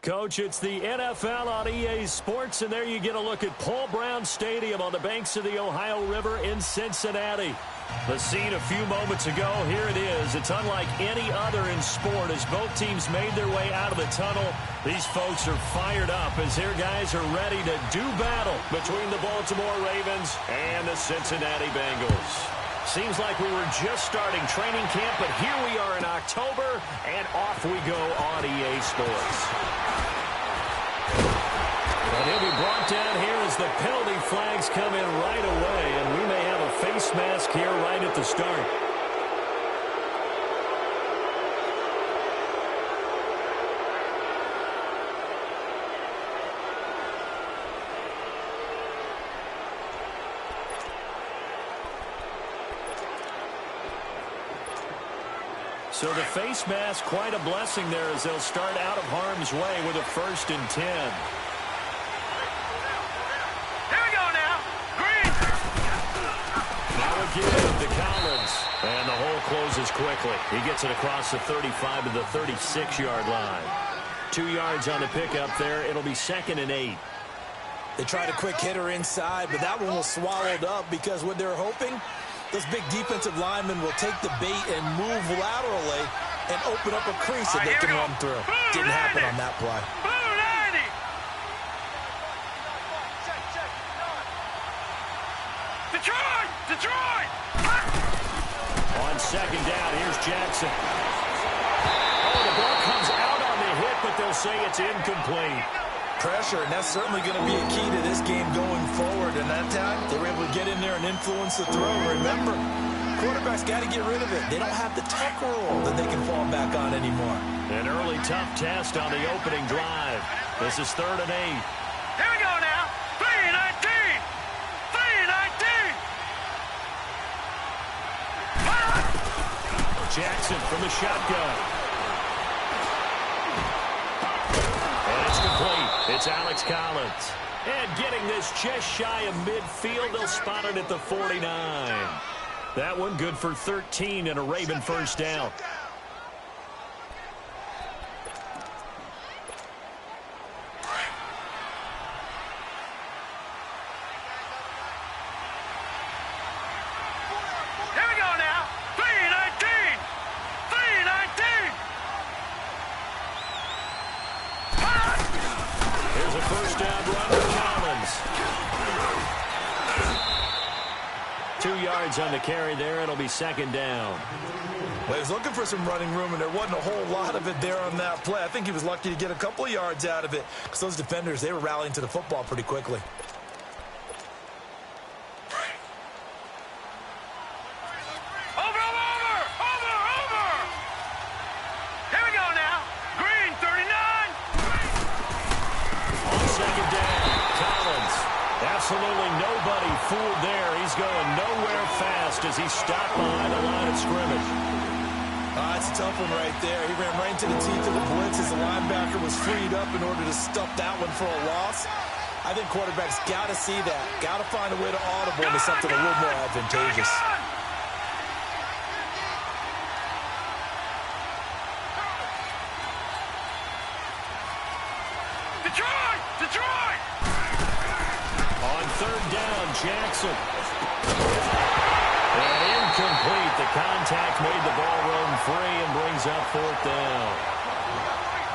Coach, it's the NFL on EA Sports, and there you get a look at Paul Brown Stadium on the banks of the Ohio River in Cincinnati. The scene a few moments ago, here it is. It's unlike any other in sport as both teams made their way out of the tunnel. These folks are fired up as their guys are ready to do battle between the Baltimore Ravens and the Cincinnati Bengals. Seems like we were just starting training camp, but here we are in October, and off we go on EA Sports. And he'll be brought down here as the penalty flags come in right away, and we may have a face mask here right at the start. So the face mask, quite a blessing there as they'll start out of harm's way with a 1st and 10. Here we go now. Green. Now a give to Collins. And the hole closes quickly. He gets it across the 35 to the 36-yard line. 2 yards on the pickup there. It'll be 2nd and 8. They tried a quick hitter inside, but that one was swallowed up because what they're hoping, those big defensive linemen will take the bait and move laterally and open up a crease that they can run through. Didn't happen on that play. Detroit! Detroit! On 2nd down, here's Jackson. Oh, the ball comes out on the hit, but they'll say it's incomplete. Pressure, and that's certainly going to be a key to this game going forward. And that time, they were able to get in there and influence the throw. Remember, quarterbacks got to get rid of it. They don't have the tuck rule that they can fall back on anymore. An early tough test on the opening drive. This is 3rd and 8. Here we go now. 3-19. 3-19. Jackson from the shotgun. And it's complete. It's Alex Collins. And getting this just shy of midfield, they'll spot it at the 49. That one good for 13 and a Raven 1st down. Here we go now. 3-19. 3-19. Here's a 1st down run for Collins. 2 yards on the carry there. It'll be 2nd down. Well, he was looking for some running room, and there wasn't a whole lot of it there on that play. I think he was lucky to get a couple of yards out of it because those defenders, they were rallying to the football pretty quickly. Absolutely nobody fooled there. He's going nowhere fast as he stopped by the line of scrimmage. It's a tough one right there. He ran right into the teeth of the blitz as the linebacker was freed up in order to stuff that one for a loss. I think quarterbacks got to see that. Got to find a way to audible into something a little more advantageous. Detroit! Detroit! On 3rd down, Jackson. And incomplete. The contact made the ball run free and brings up 4th down.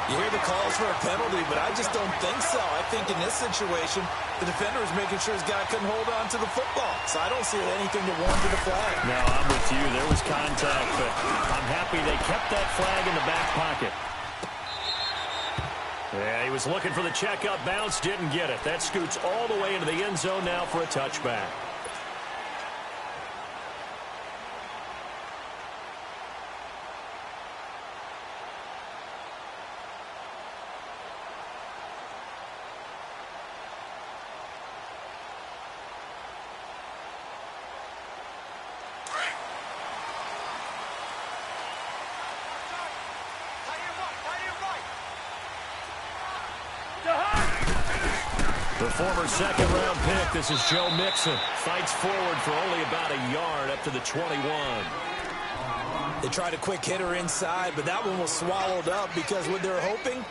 You hear the calls for a penalty, but I just don't think so. I think in this situation, the defender was making sure his guy couldn't hold on to the football. So I don't see anything to warrant the flag. No, I'm with you. There was contact, but I'm happy they kept that flag in the back pocket. Yeah, he was looking for the checkup bounce, didn't get it. That scoots all the way into the end zone now for a touchback. The former 2nd-round pick, this is Joe Mixon. Fights forward for only about a yard up to the 21. They tried a quick hitter inside, but that one was swallowed up because what they're hoping,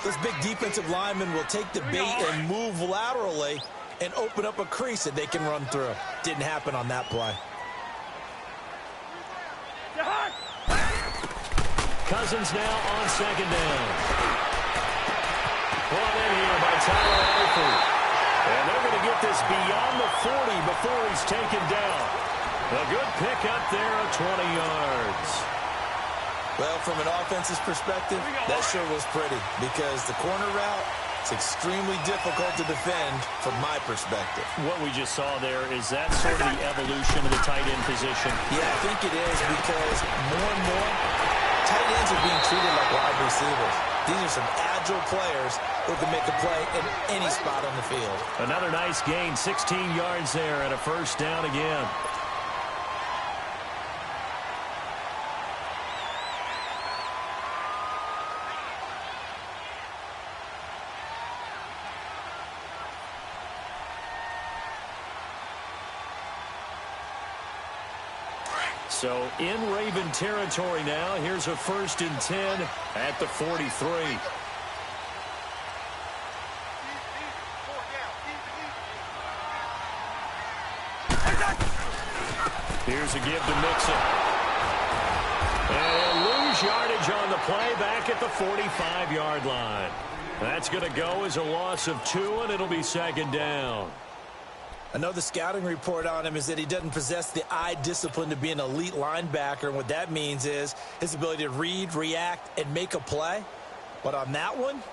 those big defensive linemen will take the bait and move laterally and open up a crease that they can run through. Didn't happen on that play. Cousins now on second down. Brought in here by Tyler Eifert. And they're going to get this beyond the 40 before he's taken down. A good pickup there of 20 yards. Well, from an offense's perspective, that sure was pretty because the corner route is extremely difficult to defend from my perspective. What we just saw there, is that sort of the evolution of the tight end position? Yeah, I think it is because more and more tight ends are being treated like wide receivers. These are some agile players who can make a play in any spot on the field. Another nice gain, 16 yards there and a first down again. So in Raven territory now. Here's a 1st and 10 at the 43. Here's a give to Mixon. And he'll lose yardage on the play back at the 45-yard line. That's going to go as a loss of 2, and it'll be 2nd down. I know the scouting report on him is that he doesn't possess the eye discipline to be an elite linebacker, and what that means is his ability to read, react, and make a play. But on that one,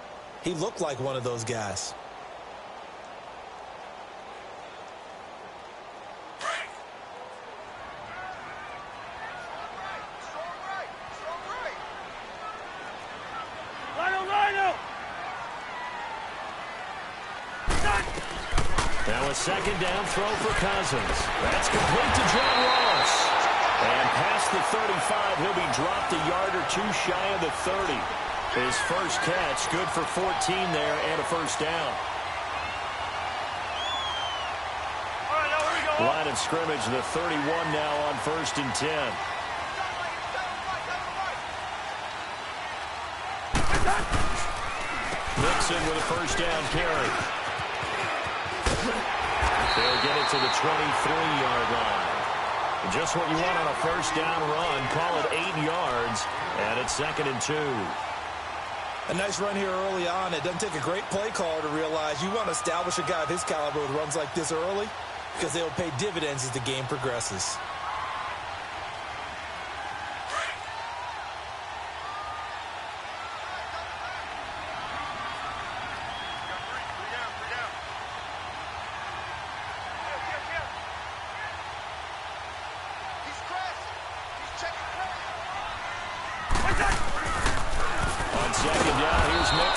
he looked like one of those guys. Now a 2nd down throw for Cousins. That's complete to John Ross. And past the 35, he'll be dropped a yard or 2 shy of the 30. His first catch, good for 14 there and a first down. Line of scrimmage, the 31 now on 1st and 10. Mixon with a first down carry. They'll get it to the 23-yard line. Just what you want on a first down run. Call it 8 yards, and it's 2nd and 2. A nice run here early on. It doesn't take a great play caller to realize you want to establish a guy of his caliber with runs like this early because they will pay dividends as the game progresses.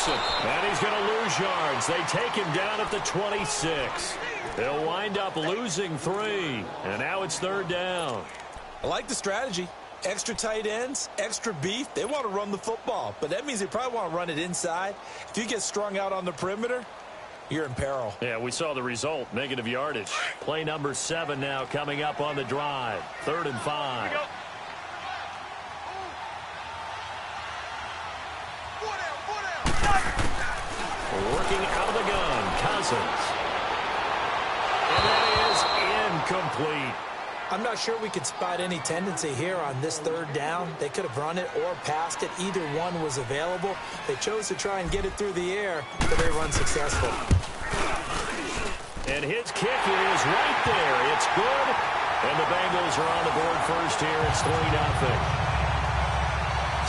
And he's going to lose yards. They take him down at the 26. They'll wind up losing 3. And now it's 3rd down. I like the strategy. Extra tight ends, extra beef. They want to run the football. But that means they probably want to run it inside. If you get strung out on the perimeter, you're in peril. Yeah, we saw the result. Negative yardage. Play number 7 now coming up on the drive. 3rd and 5. Working out of the gun, Cousins. And that is incomplete. I'm not sure we could spot any tendency here on this 3rd down. They could have run it or passed it. Either one was available. They chose to try and get it through the air, but they run successful. And his kick is right there. It's good. And the Bengals are on the board first here. It's 3-0.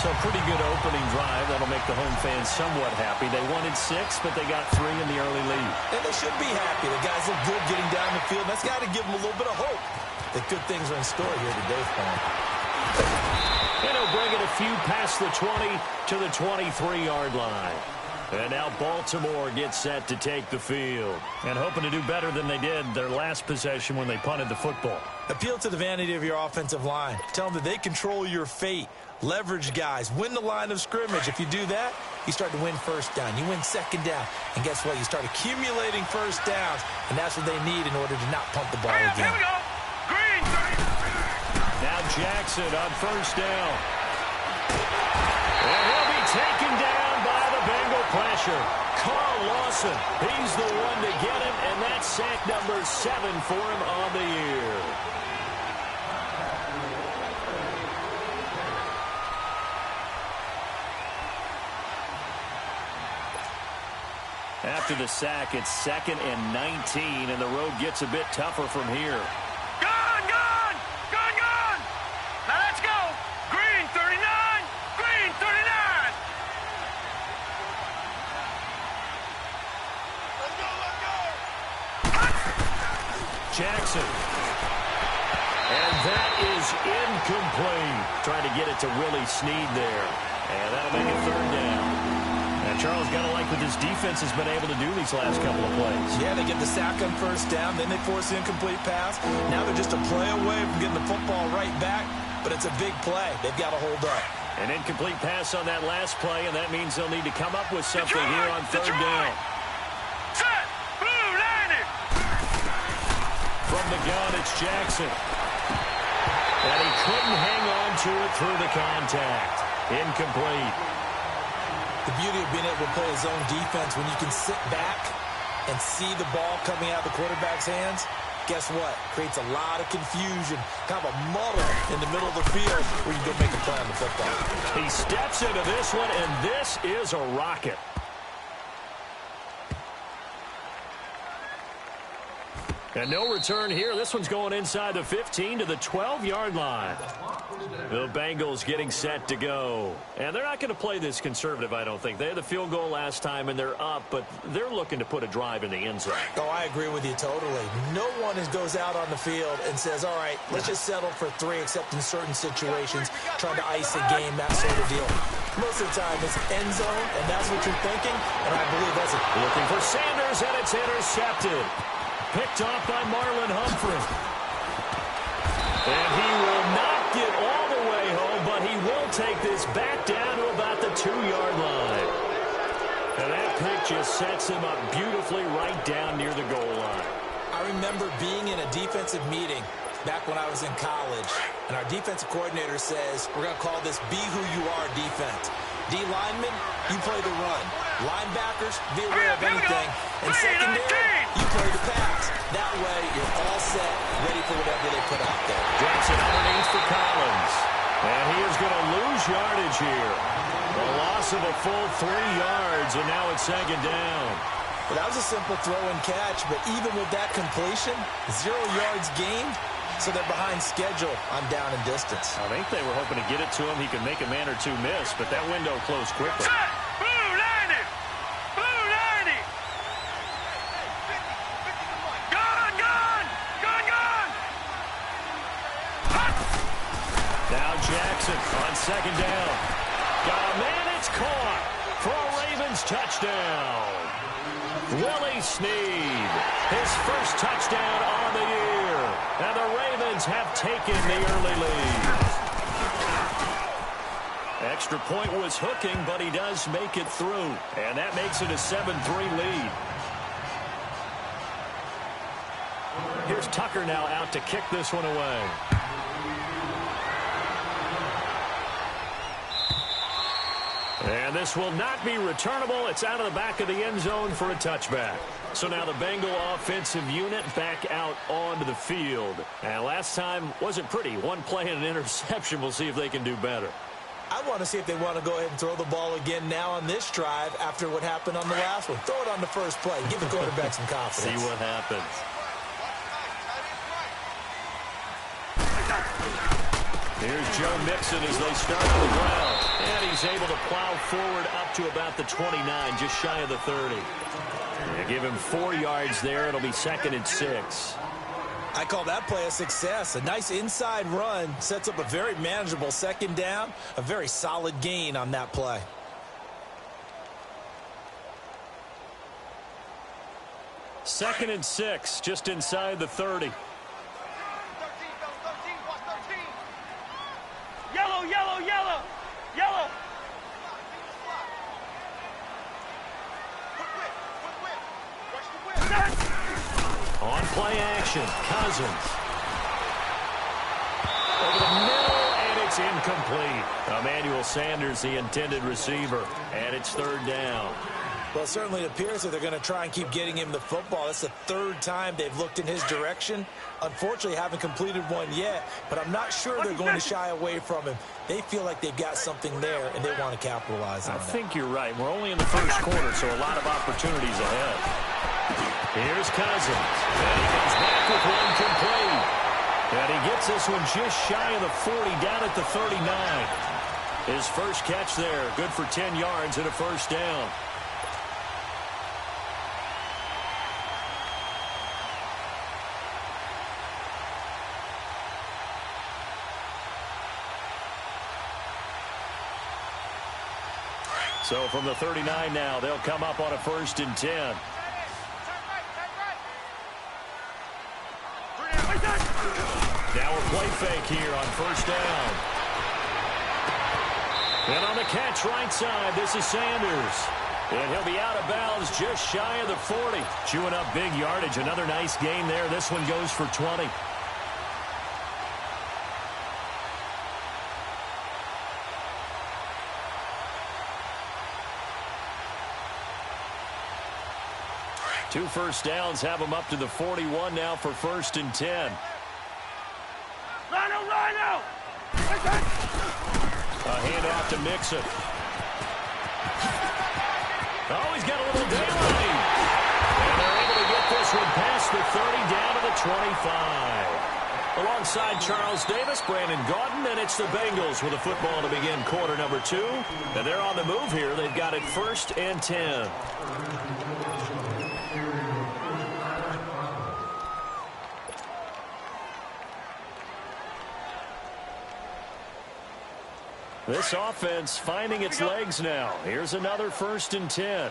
So a pretty good opening drive. That'll make the home fans somewhat happy. They wanted 6, but they got 3 in the early lead. And they should be happy. The guys look good getting down the field. That's got to give them a little bit of hope that good things are in store here today for them. And he'll bring it a few past the 20 to the 23-yard line. And now Baltimore gets set to take the field. And hoping to do better than they did their last possession when they punted the football. Appeal to the vanity of your offensive line. Tell them that they control your fate. Leverage guys. Win the line of scrimmage. If you do that, you start to win first down. You win 2nd down. And guess what? You start accumulating first downs. And that's what they need in order to not punt the ball again. Here we go. Green. Now Jackson on first down. And he'll be taken down by the Bengal pressure. Carl Lawson, he's the one to get him, and that's sack number 7 for him on the year. After the sack, it's 2nd and 19, and the road gets a bit tougher from here. Gone! Now let's go! Green 39! Green 39! Let's go! Jackson. And that is incomplete. Trying to get it to Willie Snead there. And that'll make it 3rd down. Now, Charles, got to like what this defense has been able to do these last couple of plays. Yeah, they get the sack on first down, then they force the incomplete pass. Now they're just a play away from getting the football right back, but it's a big play. They've got to hold up. An incomplete pass on that last play, and that means they'll need to come up with something here on 3rd down. Set! Blue 90! From the gun, it's Jackson. And he couldn't hang on to it through the contact. Incomplete. The beauty of being able to play his own defense, when you can sit back and see the ball coming out of the quarterback's hands, guess what? Creates a lot of confusion, kind of a muddle in the middle of the field where you can go make a play on the football. He steps into this one, and this is a rocket. And no return here. This one's going inside the 15 to the 12-yard line. The Bengals getting set to go. And they're not going to play this conservative, I don't think. They had the field goal last time, and they're up, but they're looking to put a drive in the end zone. Oh, I agree with you totally. No one goes out on the field and says, all right, let's just settle for 3, except in certain situations, trying to ice a game, that sort of deal. Most of the time, it's end zone, and that's what you're thinking, and I believe that's it. Looking for Sanders, and it's intercepted. Picked off by Marlon Humphrey. And he will not get all the way home, but he will take this back down to about the 2-yard line. And that pick just sets him up beautifully right down near the goal line. I remember being in a defensive meeting back when I was in college, and our defensive coordinator says, we're going to call this Be Who You Are defense. D linemen, you play the run. Linebackers, be aware of anything. And secondary, you play the pass. That way, you're all set, ready for whatever they put out there. Jackson underneath for Collins. And he is going to lose yardage here. A loss of a full 3 yards, and now it's 2nd down. Well, that was a simple throw and catch, but even with that completion, 0 yards gained, so they're behind schedule on down and distance. I think they were hoping to get it to him. He could make a man or two miss, but that window closed quickly. Set! Blue 90! Blue 90! Gone! Now Jackson on 2nd down. Got a man, it's caught for a Ravens touchdown. Willie Snead, his first touchdown on the year. And the Ravens have taken the early lead. Extra point was hooking, but he does make it through. And that makes it a 7-3 lead. Here's Tucker now out to kick this one away. And this will not be returnable. It's out of the back of the end zone for a touchback. So now the Bengal offensive unit back out onto the field. And last time wasn't pretty. One play and an interception. We'll see if they can do better. I want to see if they want to go ahead and throw the ball again now on this drive after what happened on the last one. Throw it on the first play. Give the quarterback some confidence. See what happens. Here's Joe Mixon as they start on the ground. And he's able to plow forward up to about the 29, just shy of the 30. They give him 4 yards there. It'll be 2nd and 6. I call that play a success. A nice inside run sets up a very manageable 2nd down. A very solid gain on that play. Second and 6, just inside the 30. Yellow, yellow, yellow, yellow. On play action, Cousins. Over the middle, incomplete. Emmanuel Sanders, the intended receiver, and it's third down. Well, certainly it appears that they're going to try and keep getting him the football. That's the third time they've looked in his direction. Unfortunately, haven't completed one yet, but I'm not sure they're going to shy away from him. They feel like they've got something there, and they want to capitalize on it. I think you're right. We're only in the first quarter, so a lot of opportunities ahead. Here's Cousins, and he comes back with one complete. And he gets this one just shy of the 40, down at the 39. His first catch there, good for 10 yards and a first down. So from the 39 now, they'll come up on a 1st and 10. Now a play fake here on 1st down. And on the catch right side, this is Sanders. And he'll be out of bounds just shy of the 40. Chewing up big yardage. Another nice gain there. This one goes for 20. Two first downs have them up to the 41 now for 1st and 10. Rhino! A handoff to Mixon. Oh, he's got a little daylight. And they're able to get this one past the 30 down to the 25. Alongside Charles Davis, Brandon Gaudin, and it's the Bengals with a football to begin quarter number 2. And they're on the move here. They've got it 1st and 10. This offense finding its legs now. Here's another 1st and 10.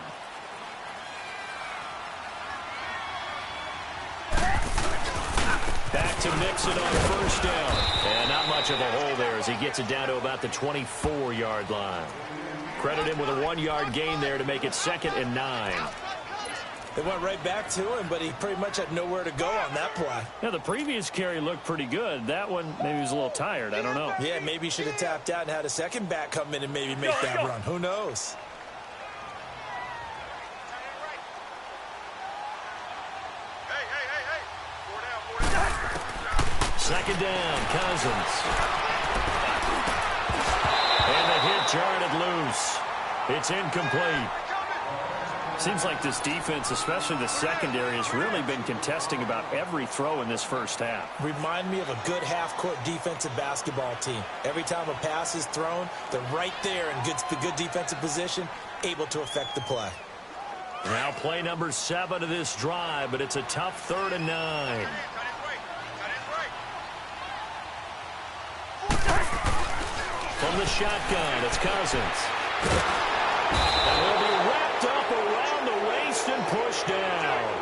Back to Mixon on 1st down. And not much of a hole there as he gets it down to about the 24-yard line. Credit him with a 1-yard gain there to make it 2nd and 9. They went right back to him, but he pretty much had nowhere to go on that play. Yeah, the previous carry looked pretty good. That one, maybe he was a little tired. I don't know. Yeah, maybe he should have tapped out and had a second back come in and maybe make that run. Who knows? Second down, Cousins. And the hit jarred loose. It's incomplete. Seems like this defense, especially the secondary, has really been contesting about every throw in this first half. Remind me of a good half-court defensive basketball team. Every time a pass is thrown, they're right there in good defensive position, able to affect the play. Now play number 7 of this drive, but it's a tough 3rd and 9. From the shotgun, it's Cousins. And will be wrapped up around the waist and pushed down.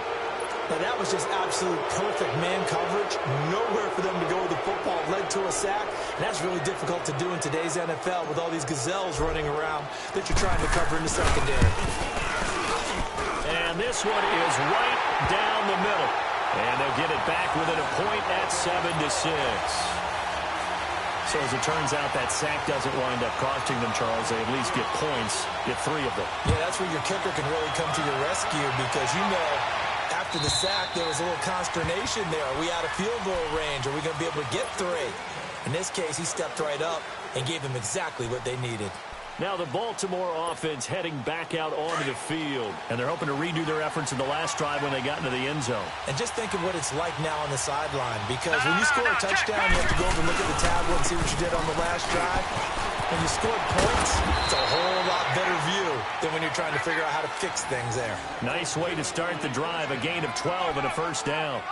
Now that was just absolute perfect man coverage. Nowhere for them to go with the football. Led to a sack. And that's really difficult to do in today's NFL with all these gazelles running around that you're trying to cover in the secondary. And this one is right down the middle. And they'll get it back within a point at 7-6. So as it turns out, that sack doesn't wind up costing them, Charles. They at least get points, get 3 of them. Yeah, that's where your kicker can really come to your rescue because, you know, after the sack, there was a little consternation there. Are we out of field goal range? Are we going to be able to get 3? In this case, he stepped right up and gave them exactly what they needed. Now the Baltimore offense heading back out onto the field. And they're hoping to redo their efforts in the last drive when they got into the end zone. And just think of what it's like now on the sideline. Because when you score a touchdown, you have to go over and look at the tablet and see what you did on the last drive. When you scored points, it's a whole lot better view than when you're trying to figure out how to fix things there. Nice way to start the drive. A gain of 12 and a first down.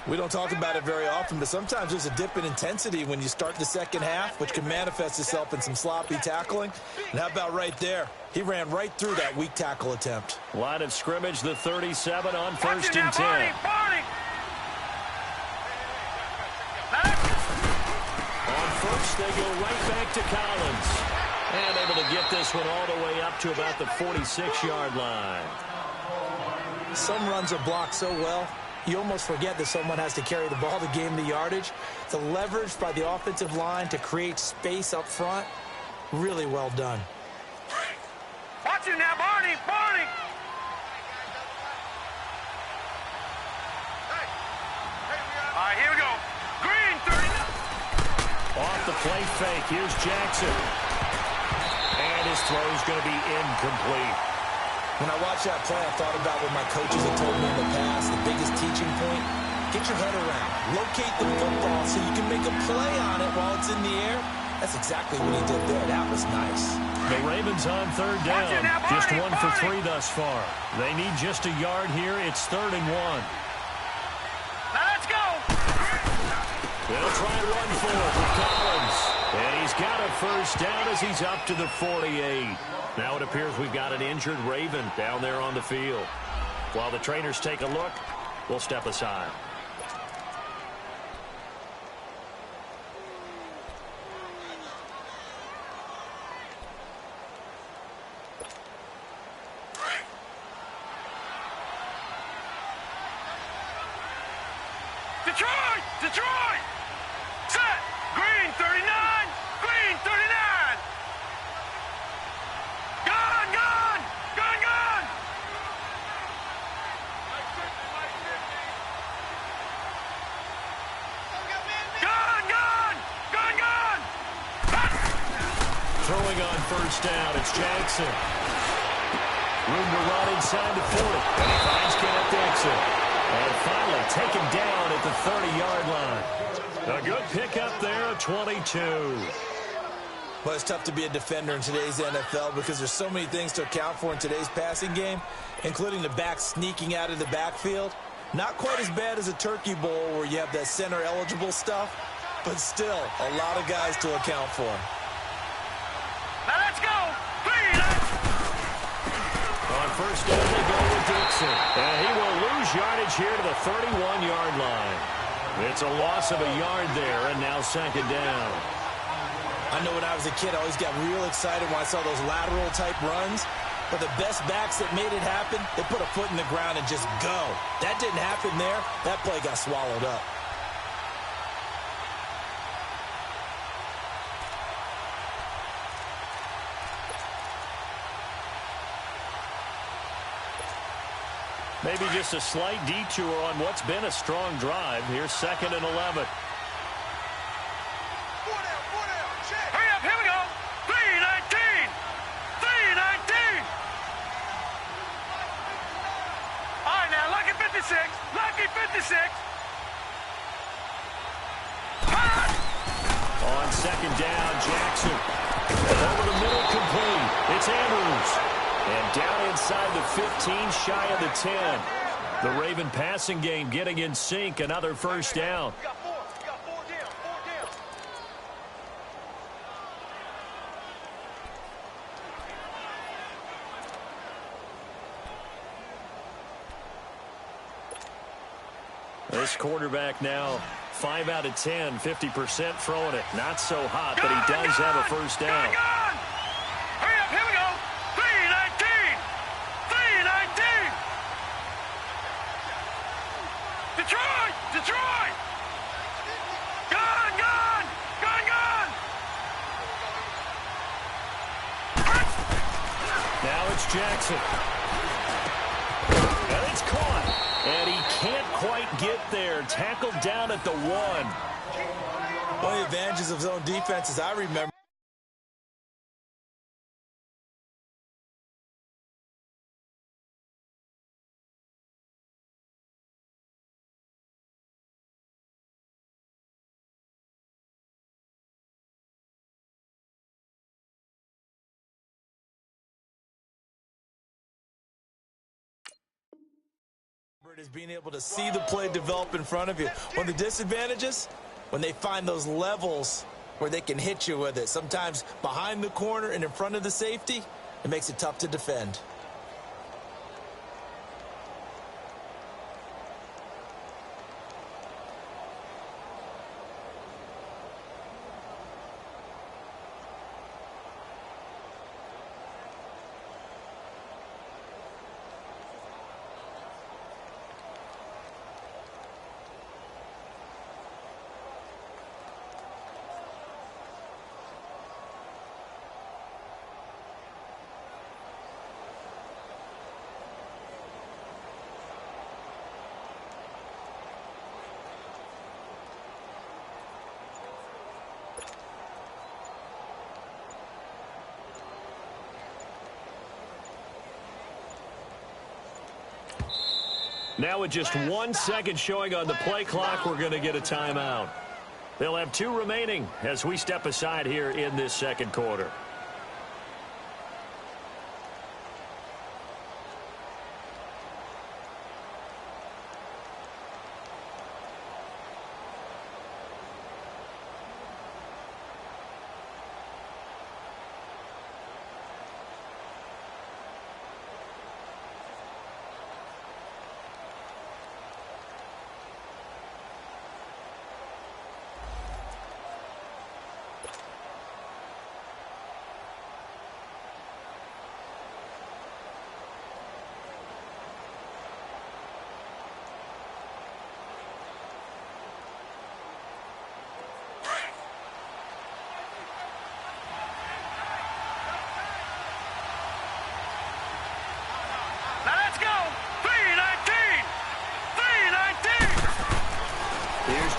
We don't talk about it very often, but sometimes there's a dip in intensity when you start the second half, which can manifest itself in some sloppy tackling. And how about right there? He ran right through that weak tackle attempt. Line of scrimmage, the 37 on 1st and 10. On 1st, they go right back to Collins. And able to get this one all the way up to about the 46-yard line. Some runs are blocked so well, you almost forget that someone has to carry the ball to gain the yardage. The leverage by the offensive line to create space up front, really well done. Watch it now, Barney! Barney! All right, here we go. Green, 39. Off the play fake, here's Jackson. And his throw's going to be incomplete. When I watched that play, I thought about what my coaches have told me in the past. The biggest teaching point, get your head around. Locate the football so you can make a play on it while it's in the air. That's exactly what he did there. That was nice. The Ravens on third down. Just 1 for 3 thus far. They need just a yard here. It's 3rd and 1. Now let's go. They'll try and run for it with Collins. And he's got a first down as he's up to the 48. Now it appears we've got an injured Raven down there on the field. While the trainers take a look, we'll step aside. Detroit! Detroit! Set! Green, 39! Green, 39! Gun! Gun! Gun! Gun! Gun! Gun! Gun! Gun! Throwing on first down, it's Jackson. Room to run inside the 40. And he finds Kenneth Dixon. And finally taken down at the 30-yard line. A good pickup there, a 22. Well, it's tough to be a defender in today's NFL because there's so many things to account for in today's passing game, including the back sneaking out of the backfield. Not quite as bad as a turkey bowl where you have that center-eligible stuff, but still a lot of guys to account for. Now let's go! Green! On first down, they go with Dixon. And he will lose yardage here to the 31-yard line. It's a loss of a yard there, and now 2nd down. I know when I was a kid, I always got real excited when I saw those lateral-type runs. But the best backs that made it happen, they put a foot in the ground and just go. That didn't happen there. That play got swallowed up. Maybe just a slight detour on what's been a strong drive. Here's 2nd and 11. Hurry up, here we go! 3:19! 3:19! All right, now, lucky 56! Lucky 56! On 2nd down, Jackson. Over the middle, complete. It's Andrews. And down inside the 15, shy of the 10. The Raven passing game getting in sync. Another first down. We got four down, 4 down. This quarterback now 5 out of 10, 50% throwing it. Not so hot, but he does have a first down. Hurry up, here we go! 3:19! 3:19! Detroit! Detroit! Gun! Gun! Gun! Gun! Now it's Jackson. And it's caught. And he can't quite get there. Tackled down at the 1. One of the advantages of zone defense is I remember is being able to see the play develop in front of you. One of the disadvantages, when they find those levels where they can hit you with it, sometimes behind the corner and in front of the safety, it makes it tough to defend. Now with just 1 second showing on the play clock, we're going to get a timeout. They'll have 2 remaining as we step aside here in this second quarter.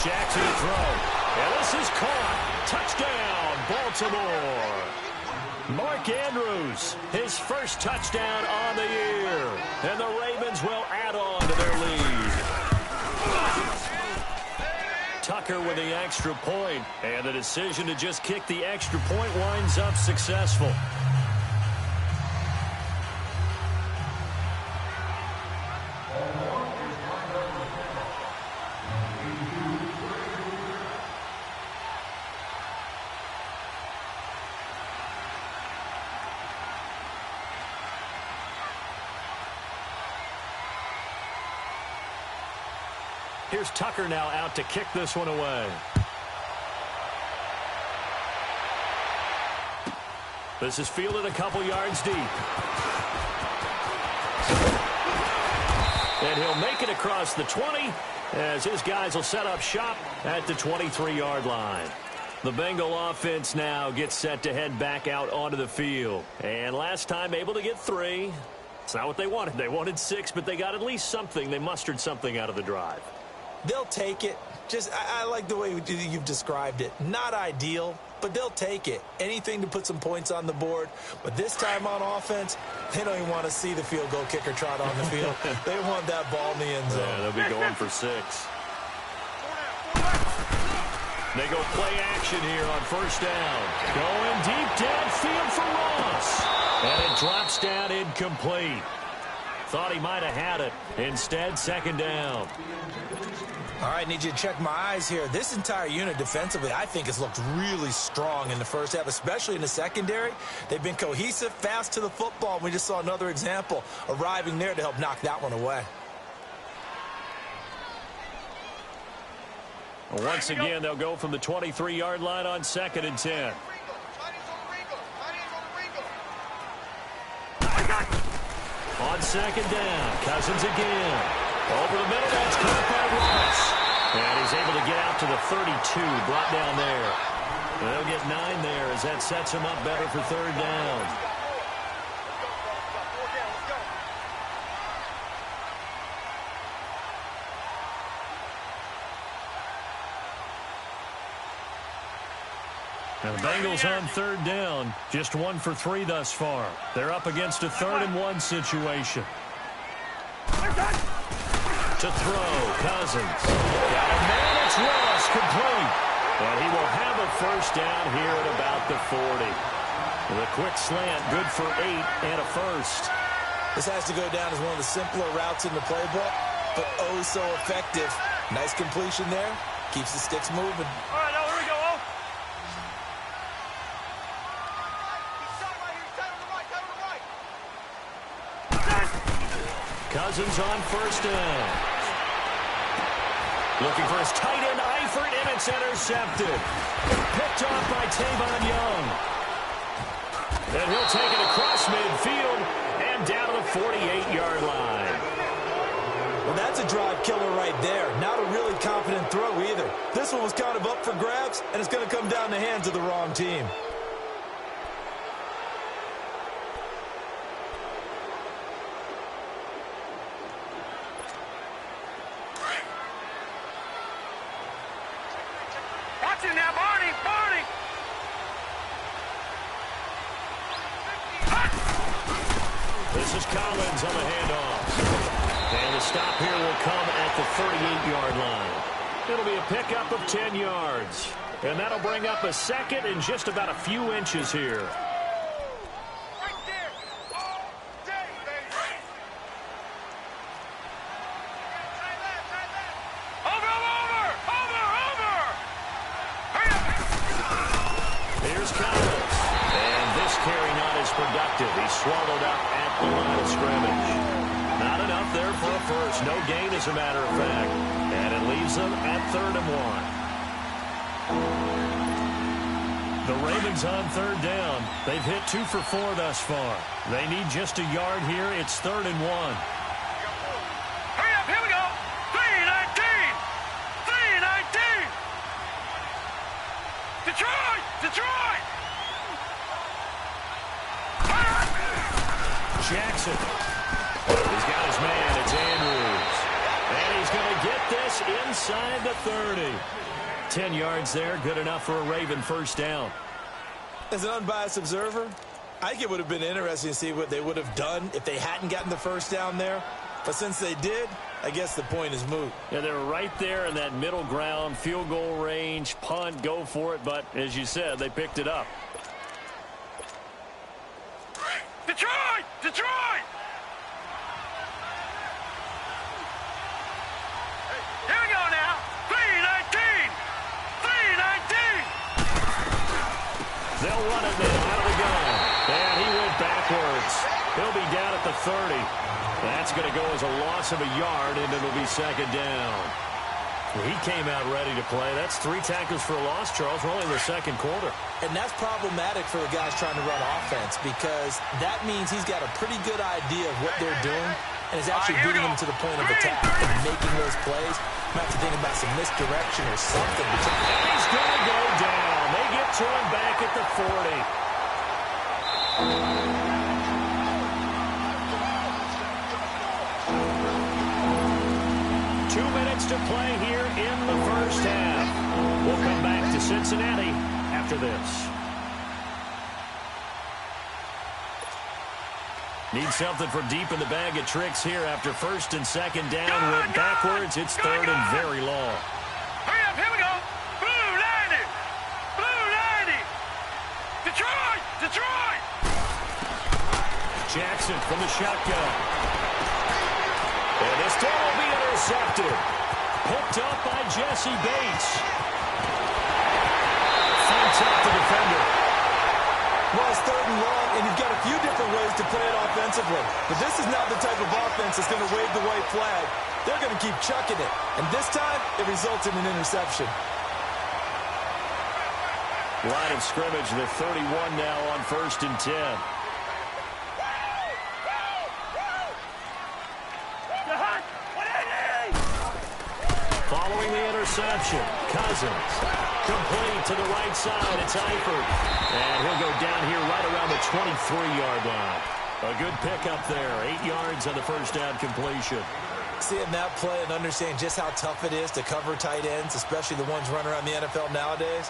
Jackson to throw. And this is caught. Touchdown, Baltimore. Mark Andrews, his first touchdown on the year. And the Ravens will add on to their lead. Tucker with the extra point. And the decision to just kick the extra point winds up successful. Here's Tucker now out to kick this one away. This is fielded a couple yards deep. And he'll make it across the 20 as his guys will set up shop at the 23-yard line. The Bengal offense now gets set to head back out onto the field. And last time able to get 3. It's not what they wanted. They wanted 6, but they got at least something. They mustered something out of the drive. They'll take it. I like the way you've described it. Not ideal, but they'll take it. Anything to put some points on the board. But this time on offense, they don't even want to see the field goal kicker trot on the field. They want that ball in the end zone. Yeah, they'll be going for 6. They go play action here on first down. Going deep downfield for Ross. And it drops down incomplete. Thought he might have had it. Instead, second down. All right, need you to check my eyes here. This entire unit defensively, I think, has looked really strong in the first half, especially in the secondary. They've been cohesive, fast to the football. We just saw another example arriving there to help knock that one away. Once again, they'll go from the 23-yard line on 2nd and 10. On second down, Cousins again. Over the middle, that's caught by Ross. And he's able to get out to the 32, brought down there. They'll get 9 there as that sets him up better for third down. Now the Bengals on third down, just 1 for 3 thus far. They're up against a 3rd and 1 situation. To throw, Cousins. Got a man, it's Ross, complete. And he will have a first down here at about the 40. With a quick slant, good for 8 and a first. This has to go down as one of the simpler routes in the playbook, but oh so effective. Nice completion there. Keeps the sticks moving. All right, now here we go. Cousins on first down. Looking for his tight end, Eifert, and it's intercepted. Picked off by Tavon Young. And he'll take it across midfield and down to the 48-yard line. Well, that's a drive killer right there. Not a really confident throw either. This one was kind of up for grabs, and it's going to come down the hands of the wrong team. This is Collins on the handoff. And the stop here will come at the 38-yard line. It'll be a pickup of 10 yards. And that'll bring up a second and just about a few inches here. Here's Collins. And this carry not as productive. He's swallowed up at the line of scrimmage. Not enough there for a first. No gain, as a matter of fact. And it leaves them at 3rd and 1. The Ravens on 3rd down. They've hit 2 for 4 thus far. They need just a yard here. It's 3rd and 1. Hurry up, here we go. 3-19. 3-19. Detroit! Detroit! Jackson. He's got his man. It's Andrews. And he's going to get this inside the 30. 10 yards there. Good enough for a Raven first down. As an unbiased observer, I think it would have been interesting to see what they would have done if they hadn't gotten the first down there. But since they did, I guess the point is moot. Yeah, they're right there in that middle ground, field goal range, punt, go for it. But as you said, they picked it up. Detroit! Detroit! Here we go now. 3-19. 3-19. They'll run it now out of the gun. And he went backwards. He'll be down at the 30. That's going to go as a loss of a yard, and it'll be 2nd down. He came out ready to play. That's 3 tackles for a loss, Charles. We're only in the 2nd quarter. And that's problematic for the guys trying to run offense because that means he's got a pretty good idea of what they're doing and is actually beating them to the point of attack and making those plays. Might have to think about some misdirection or something. And he's going to go down. They get to him back at the 40. 2 minutes to play here in the first half. We'll come back to Cincinnati after this. Need something for deep in the bag of tricks here after 1st and 2nd down. Went backwards. It's 3rd and very long. Hurry up, here we go. Blue 90. Blue 90. Detroit! Detroit! Jackson from the shotgun. And this throw will be intercepted. Picked up by Jesse Bates. Fights up the defender. Well, it's 3rd and long, and you've got a few different ways to play it offensively. But this is not the type of offense that's going to wave the white flag. They're going to keep chucking it. And this time, it results in an interception. Line of scrimmage, the 31 now on 1st and 10. Following the interception, Cousins. Complete to the right side. It's Eifert. And he'll go down here right around the 23-yard line. A good pickup there. 8 yards on the first down completion. Seeing that play and understanding just how tough it is to cover tight ends, especially the ones running around the NFL nowadays,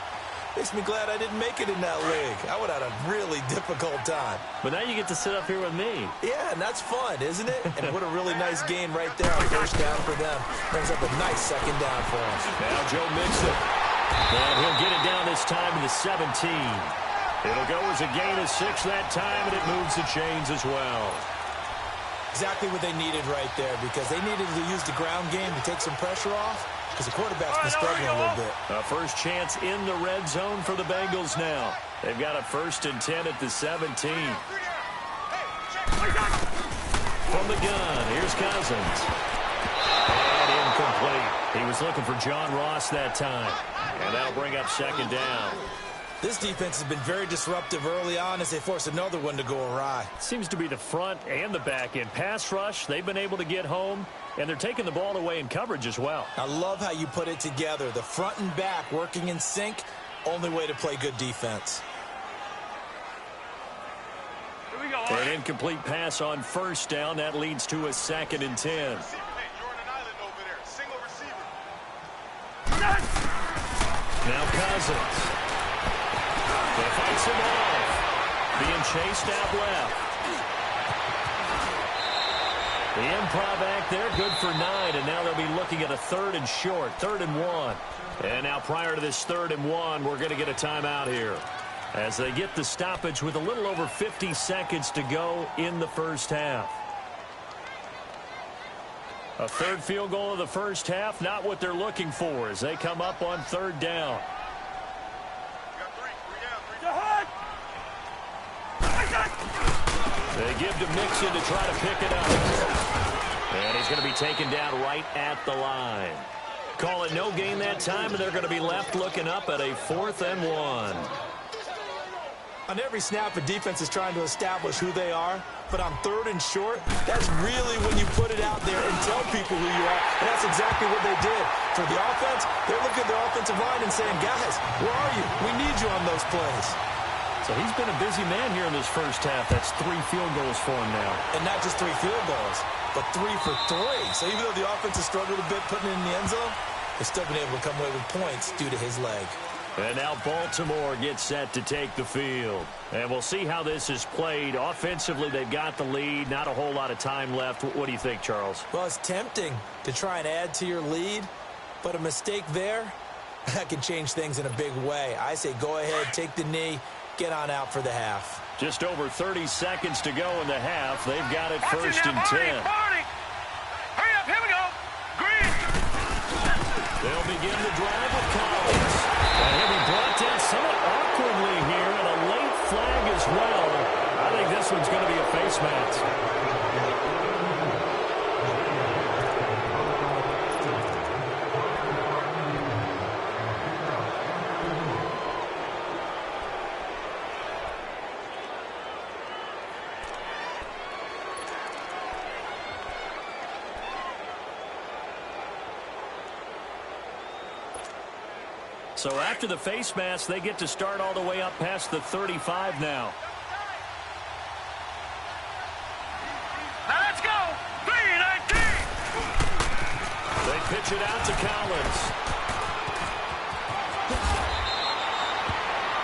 makes me glad I didn't make it in that league. I would have had a really difficult time. But now you get to sit up here with me. Yeah, and that's fun, isn't it? And what a really nice game right there on first down for them. Brings up a nice 2nd down for us. Now Joe Mixon. And he'll get it down this time to the 17. It'll go as a gain of 6 that time, and it moves the chains as well. Exactly what they needed right there because they needed to use the ground game to take some pressure off because the quarterback's been struggling a little bit. A first chance in the red zone for the Bengals now. They've got a 1st and 10 at the 17. From the gun, here's Cousins. And incomplete. He was looking for John Ross that time. And that'll bring up 2nd down. This defense has been very disruptive early on as they force another one to go awry. Seems to be the front and the back end. Pass rush, they've been able to get home, and they're taking the ball away in coverage as well. I love how you put it together. The front and back working in sync, only way to play good defense. Here we go. An incomplete pass on first down. That leads to a 2nd and 10. Now Cousins. They fights him off. Being chased out left. The improv act there, good for 9, and now they'll be looking at a 3rd and short, 3rd and 1. And now prior to this 3rd and 1, we're going to get a timeout here as they get the stoppage with a little over 50 seconds to go in the first half. A 3rd field goal of the first half, not what they're looking for as they come up on 3rd down. They give to Mixon to try to pick it up. And he's going to be taken down right at the line. Call it no gain that time, and they're going to be left looking up at a 4th and 1. On every snap, a defense is trying to establish who they are. But on 3rd and short, that's really when you put it out there and tell people who you are. And that's exactly what they did. For the offense, they're looking at their offensive line and saying, guys, where are you? We need you on those plays. So he's been a busy man here in this first half. That's 3 field goals for him now. And not just 3 field goals, but 3 for 3. So even though the offense has struggled a bit putting it in the end zone, they've still been able to come away with points due to his leg. And now Baltimore gets set to take the field. And we'll see how this is played. Offensively, they've got the lead. Not a whole lot of time left. What do you think, Charles? Well, it's tempting to try and add to your lead, but a mistake there, that can change things in a big way. I say go ahead, take the knee, get on out for the half. Just over 30 seconds to go in the half. They've got it first and 10. Hurry up, here we go. Green. They'll begin the drive with Collins. And he'll be brought down somewhat awkwardly here, and a late flag as well. I think this one's going to be a face mask. So after the face mask, they get to start all the way up past the 35 now. Now let's go. 3-19. They pitch it out to Collins.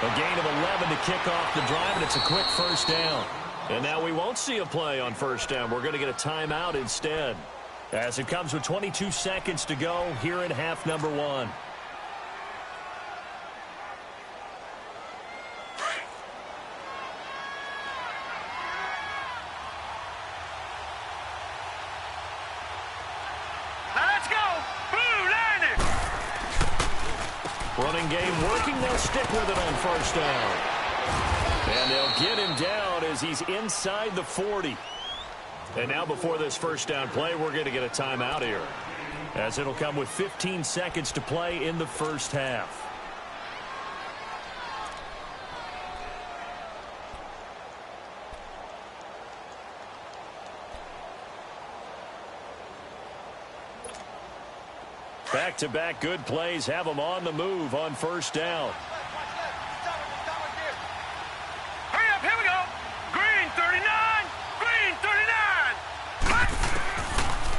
A gain of 11 to kick off the drive, and it's a quick first down. And now we won't see a play on first down. We're going to get a timeout instead, as it comes with 22 seconds to go here in half number 1. Running game working. They'll stick with it on first down. And they'll get him down as he's inside the 40. And now before this first down play, we're going to get a timeout here, as it'll come with 15 seconds to play in the first half. Back-to-back good plays have them on the move on first down. Hurry up, here we go. Green 39. Green 39.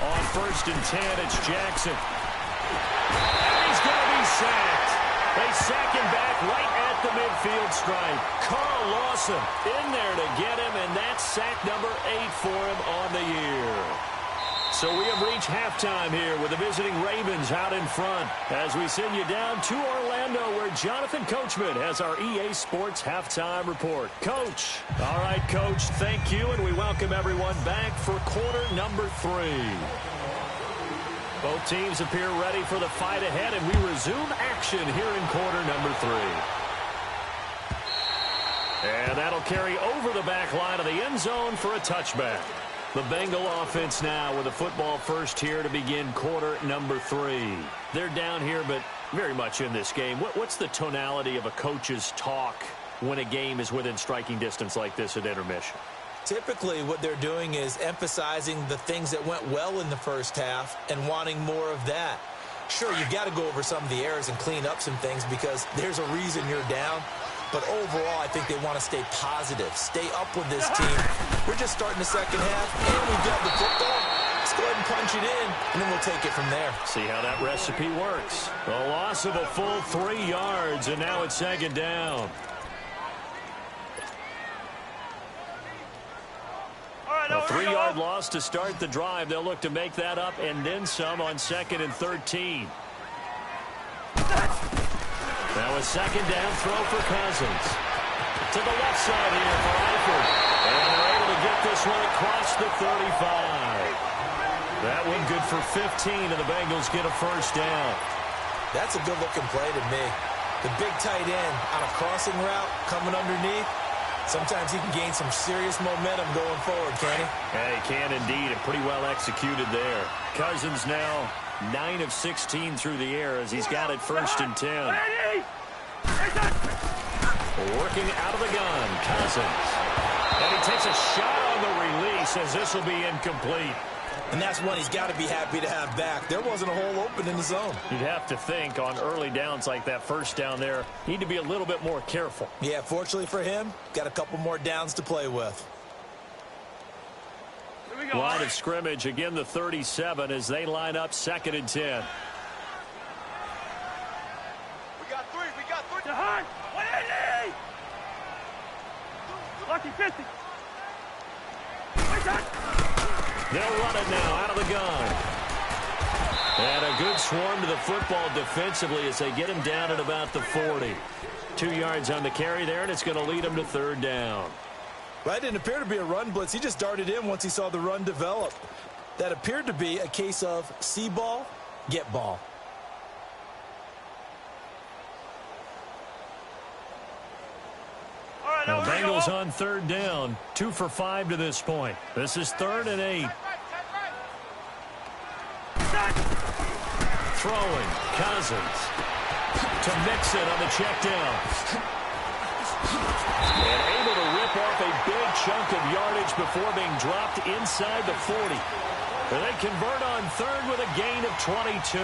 On first and 10, it's Jackson. And he's going to be sacked. They sack him back right at the midfield stripe. Carl Lawson in there to get him, and that's sack number 8 for him on the year. So we have reached halftime here with the visiting Ravens out in front as we send you down to Orlando, where Jonathan Coachman has our EA Sports Halftime Report. Coach. All right, Coach, thank you, and we welcome everyone back for quarter number 3. Both teams appear ready for the fight ahead, and we resume action here in quarter number 3. And that'll carry over the back line of the end zone for a touchback. The Bengal offense now with a football first here to begin quarter number 3. They're down here, but very much in this game. What's the tonality of a coach's talk when a game is within striking distance like this at intermission? Typically, what they're doing is emphasizing the things that went well in the first half and wanting more of that. Sure, you've got to go over some of the errors and clean up some things because there's a reason you're down. But overall, I think they want to stay positive, stay up with this team. We're just starting the second half, and we've got the football. Let's go ahead and punch it in, and then we'll take it from there. See how that recipe works. A loss of a full 3 yards, and now it's second down. All right, a 3-yard loss to start the drive. They'll look to make that up and then some on 2nd and 13. Now a 2nd down throw for Cousins. To the left side here for Eifert. And they're able to get this one across the 35. That one good for 15, and the Bengals get a first down. That's a good-looking play to me. The big tight end on a crossing route coming underneath. Sometimes he can gain some serious momentum going forward, can he? Yeah, he can indeed, and pretty well executed there. Cousins now 9 of 16 through the air as he's got it 1st and 10. Working out of the gun, Cousins. And he takes a shot on the release as this will be incomplete. And that's one he's got to be happy to have back. There wasn't a hole open in the zone. You'd have to think on early downs like that first down there, need to be a little bit more careful. Yeah, fortunately for him, got a couple more downs to play with. Line of scrimmage, again the 37 as they line up 2nd and 10. We got three. Behind. 180. Lucky 50. They'll run it now out of the gun. And a good swarm to the football defensively as they get him down at about the 40. 2 yards on the carry there, and it's going to lead him to 3rd down. Well, that didn't appear to be a run blitz. He just darted in once he saw the run develop. That appeared to be a case of see ball, get ball. Now, Bengals on 3rd down. 2 for 5 to this point. This is 3rd and 8. Throwing. Cousins. To Mixon on the check down. And able to rip off a big chunk of yardage before being dropped inside the 40. And they convert on 3rd with a gain of 22.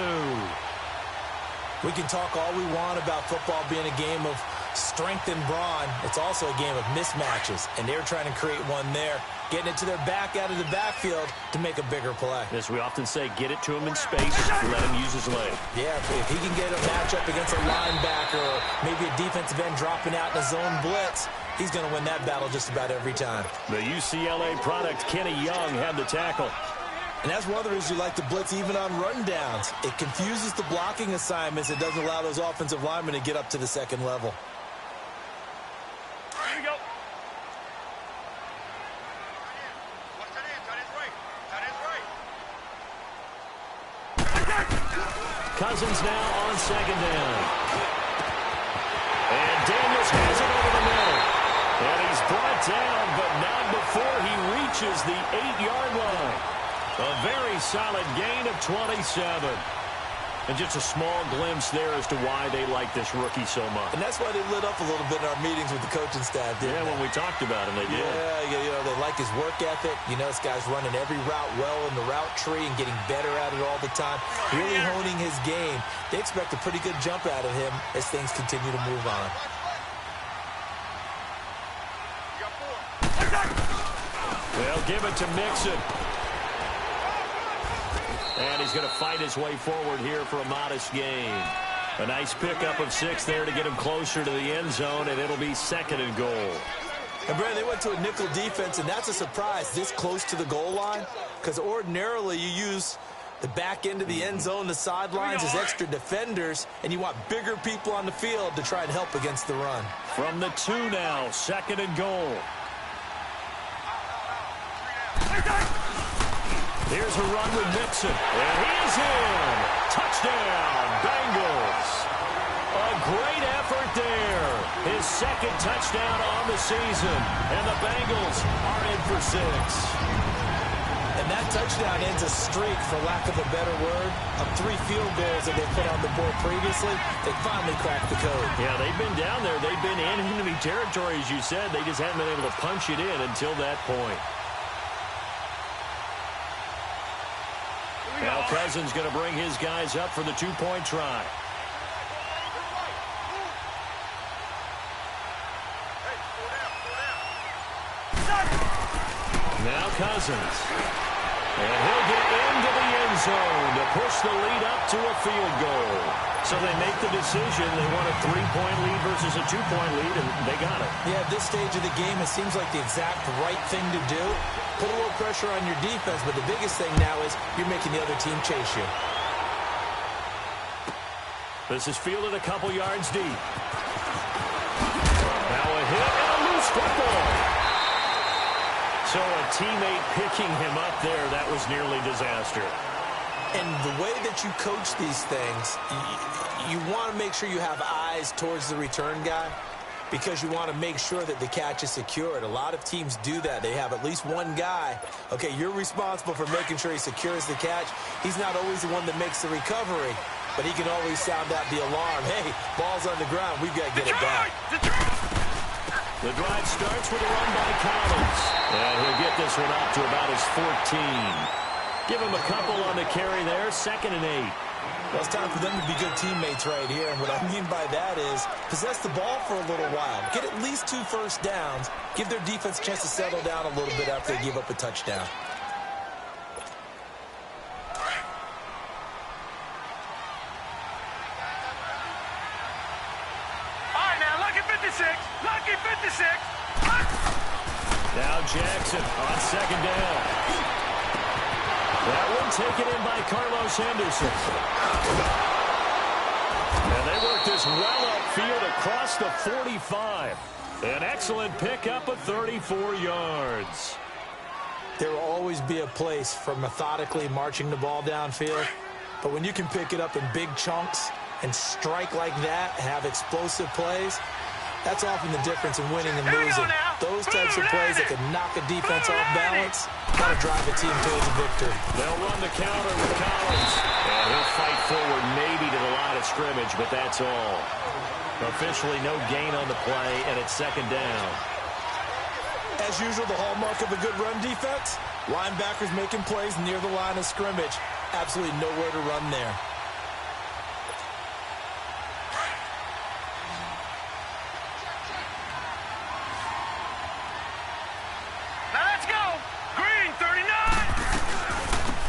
We can talk all we want about football being a game of strength and brawn. It's also a game of mismatches, and they're trying to create one there, getting it to their back out of the backfield to make a bigger play. As we often say, get it to him in space, let him use his leg. Yeah, if he can get a matchup against a linebacker or maybe a defensive end dropping out in a zone blitz, he's going to win that battle just about every time. The UCLA product, Kenny Young, had the tackle. And that's one of the reasons you like to blitz even on rundowns. It confuses the blocking assignments. It doesn't allow those offensive linemen to get up to the 2nd level. Here we go. Cousins now on 2nd down. And Daniels has it over the middle. And he's brought down, but not before he reaches the 8-yard line. A very solid gain of 27. And just a small glimpse there as to why they like this rookie so much. And that's why they lit up a little bit in our meetings with the coaching staff, didn't they? When we talked about him, they did. Yeah, you know, they like his work ethic. You know, this guy's running every route well in the route tree and getting better at it all the time. Really honing his game. They expect a pretty good jump out of him as things continue to move on. They'll give it to Mixon. And he's going to fight his way forward here for a modest gain. A nice pickup of 6 there to get him closer to the end zone, and it'll be 2nd and goal. And, Brandon, they went to a nickel defense, and that's a surprise this close to the goal line, because ordinarily you use the back end of the end zone, the sidelines as extra defenders, and you want bigger people on the field to try and help against the run. From the 2 now, 2nd and goal. Here's a run with Mixon, and he's in. Touchdown, Bengals. A great effort there. His 2nd touchdown on the season, and the Bengals are in for 6. And that touchdown ends a streak, for lack of a better word, of 3 field goals that they put on the board previously. They finally cracked the code. Yeah, they've been down there. They've been in enemy territory, as you said. They just haven't been able to punch it in until that point. Now Cousins going to bring his guys up for the 2-point try. Now Cousins. And he'll get into the end zone to push the lead up to a field goal. So they make the decision. They want a 3-point lead versus a 2-point lead, and they got it. Yeah, at this stage of the game, it seems like the exact right thing to do. put a little pressure on your defense, but the biggest thing now is you're making the other team chase you. This is fielded a couple yards deep. Now a hit and a loose football. So a teammate picking him up there, that was nearly disaster. And the way that you coach these things, you want to make sure you have eyes towards the return guy because you want to make sure that the catch is secured. A lot of teams do that. They have at least one guy. Okay, you're responsible for making sure he secures the catch. He's not always the one that makes the recovery, but he can always sound out the alarm. Hey, ball's on the ground. We've got to get it back. The drive starts with a run by Collins. And he'll get this one up to about his 14. Give him a couple on the carry there, 2nd and 8. Well, it's time for them to be good teammates right here. And what I mean by that is possess the ball for a little while. Get at least 2 first downs. Give their defense a chance to settle down a little bit after they give up a touchdown. All right, now, lucky 56. Lucky 56. Now Jackson on 2nd down. That one taken in by Carlos Henderson. And they work this well upfield across the 45. An excellent pickup of 34 yards. There will always be a place for methodically marching the ball downfield. But when you can pick it up in big chunks and strike like that, have explosive plays, that's often the difference in winning and losing. Those types of plays that can knock a defense off balance got to drive a team towards a victory. They'll run the counter with Collins. And he'll fight forward maybe to the line of scrimmage, but that's all. Officially no gain on the play, and it's 2nd down. As usual, the hallmark of a good run defense, linebackers making plays near the line of scrimmage. Absolutely nowhere to run there.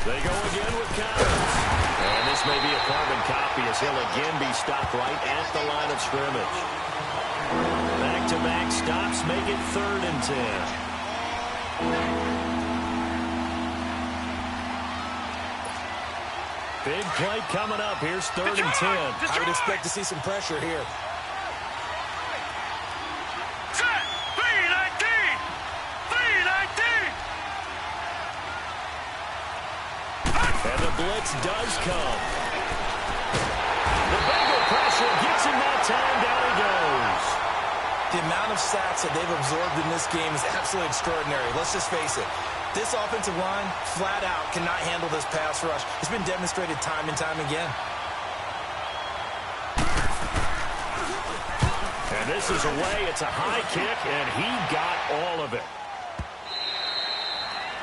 They go again with Collins. And this may be a carbon copy as he'll again be stopped right at the line of scrimmage. Back-to-back stops make it 3rd and 10. Big play coming up. Here's 3rd and 10. I would expect to see some pressure here. And the blitz does come. The Bengal pressure gets him that time. Down he goes. The amount of sacks that they've absorbed in this game is absolutely extraordinary. Let's just face it. This offensive line, flat out, cannot handle this pass rush. It's been demonstrated time and time again. And this is away. It's a high kick, and he got all of it.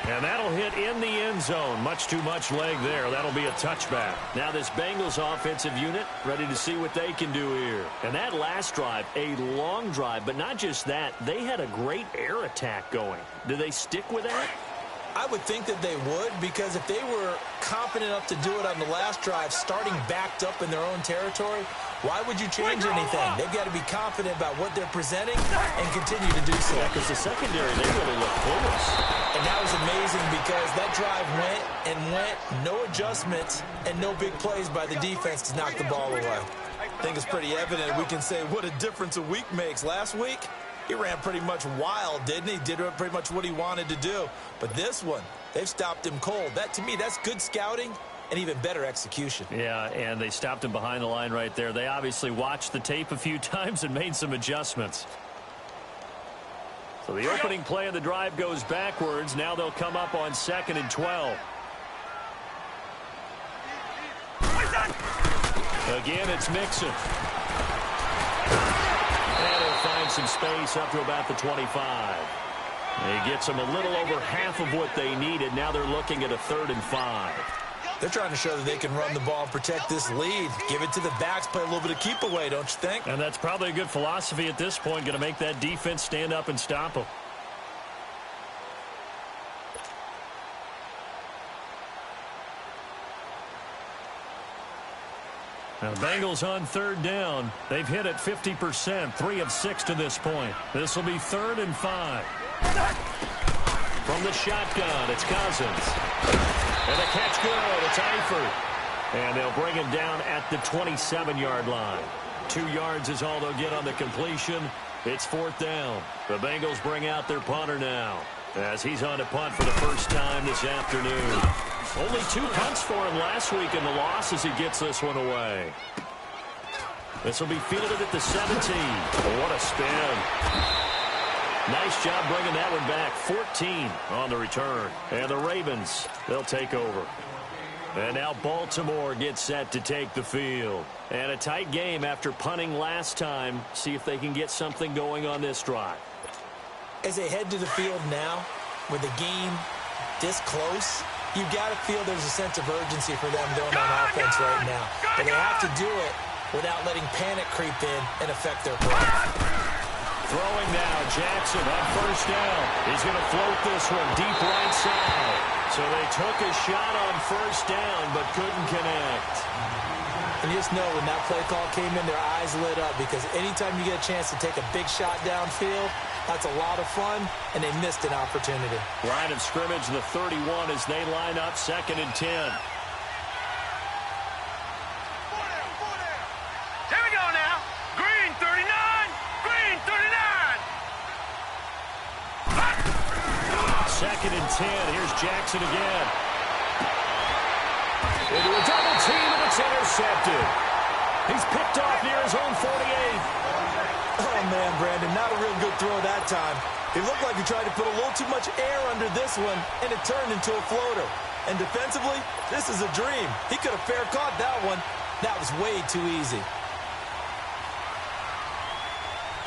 And that'll hit in the end zone. Much too much leg there. That'll be a touchback. Now this Bengals offensive unit ready to see what they can do here. And that last drive, a long drive, but not just that. They had a great air attack going. Do they stick with that? I would think that they would, because if they were confident enough to do it on the last drive, starting backed up in their own territory, why would you change anything? They've got to be confident about what they're presenting and continue to do so. Yeah, because the secondary, they really look close. And that was amazing because that drive went and went, no adjustments and no big plays by the defense to knock the ball away. I think it's pretty evident we can say what a difference a week makes. Last week, he ran pretty much wild, didn't he? Did pretty much what he wanted to do. But this one, they've stopped him cold. That, to me, that's good scouting and even better execution. Yeah, and they stopped him behind the line right there. They obviously watched the tape a few times and made some adjustments. So the opening play of the drive goes backwards. Now they'll come up on 2nd and 12. Again, it's Mixon. And he'll find some space up to about the 25. He gets them a little over half of what they needed. Now they're looking at a 3rd and 5. They're trying to show that they can run the ball and protect this lead. Give it to the backs, play a little bit of keep away, don't you think? And that's probably a good philosophy at this point, going to make that defense stand up and stop them. Now the Bengals on 3rd down. They've hit it 50%, 3 of 6 to this point. This will be 3rd and 5. From the shotgun, it's Cousins. And the catch good. It's Eifert. And they'll bring him down at the 27-yard line. 2 yards is all they'll get on the completion. It's 4th down. The Bengals bring out their punter now, as he's on to punt for the first time this afternoon. Only 2 punts for him last week in the loss as he gets this one away. This will be fielded at the 17. Oh, what a spin. Nice job bringing that one back. 14 on the return. And the Ravens, they'll take over. And now Baltimore gets set to take the field. And a tight game after punting last time. See if they can get something going on this drive. As they head to the field now, with the game this close, you've got to feel there's a sense of urgency for them going on offense right now. But they have to do it without letting panic creep in and affect their play. Throwing now, Jackson on first down. He's going to float this one deep right side. So they took a shot on first down, but couldn't connect. And you just know when that play call came in, their eyes lit up, because anytime you get a chance to take a big shot downfield, that's a lot of fun, and they missed an opportunity. Line of scrimmage, the 31, as they line up 2nd and 10. Here we go now. Green 39. Green 39. 2nd and 10. Here's Jackson again. Into a double team, and it's intercepted. He's picked off near his own 48. Oh, man, Brandon, not a real good throw that time. It looked like he tried to put a little too much air under this one, and it turned into a floater. And defensively, this is a dream. He could have fair caught that one. That was way too easy.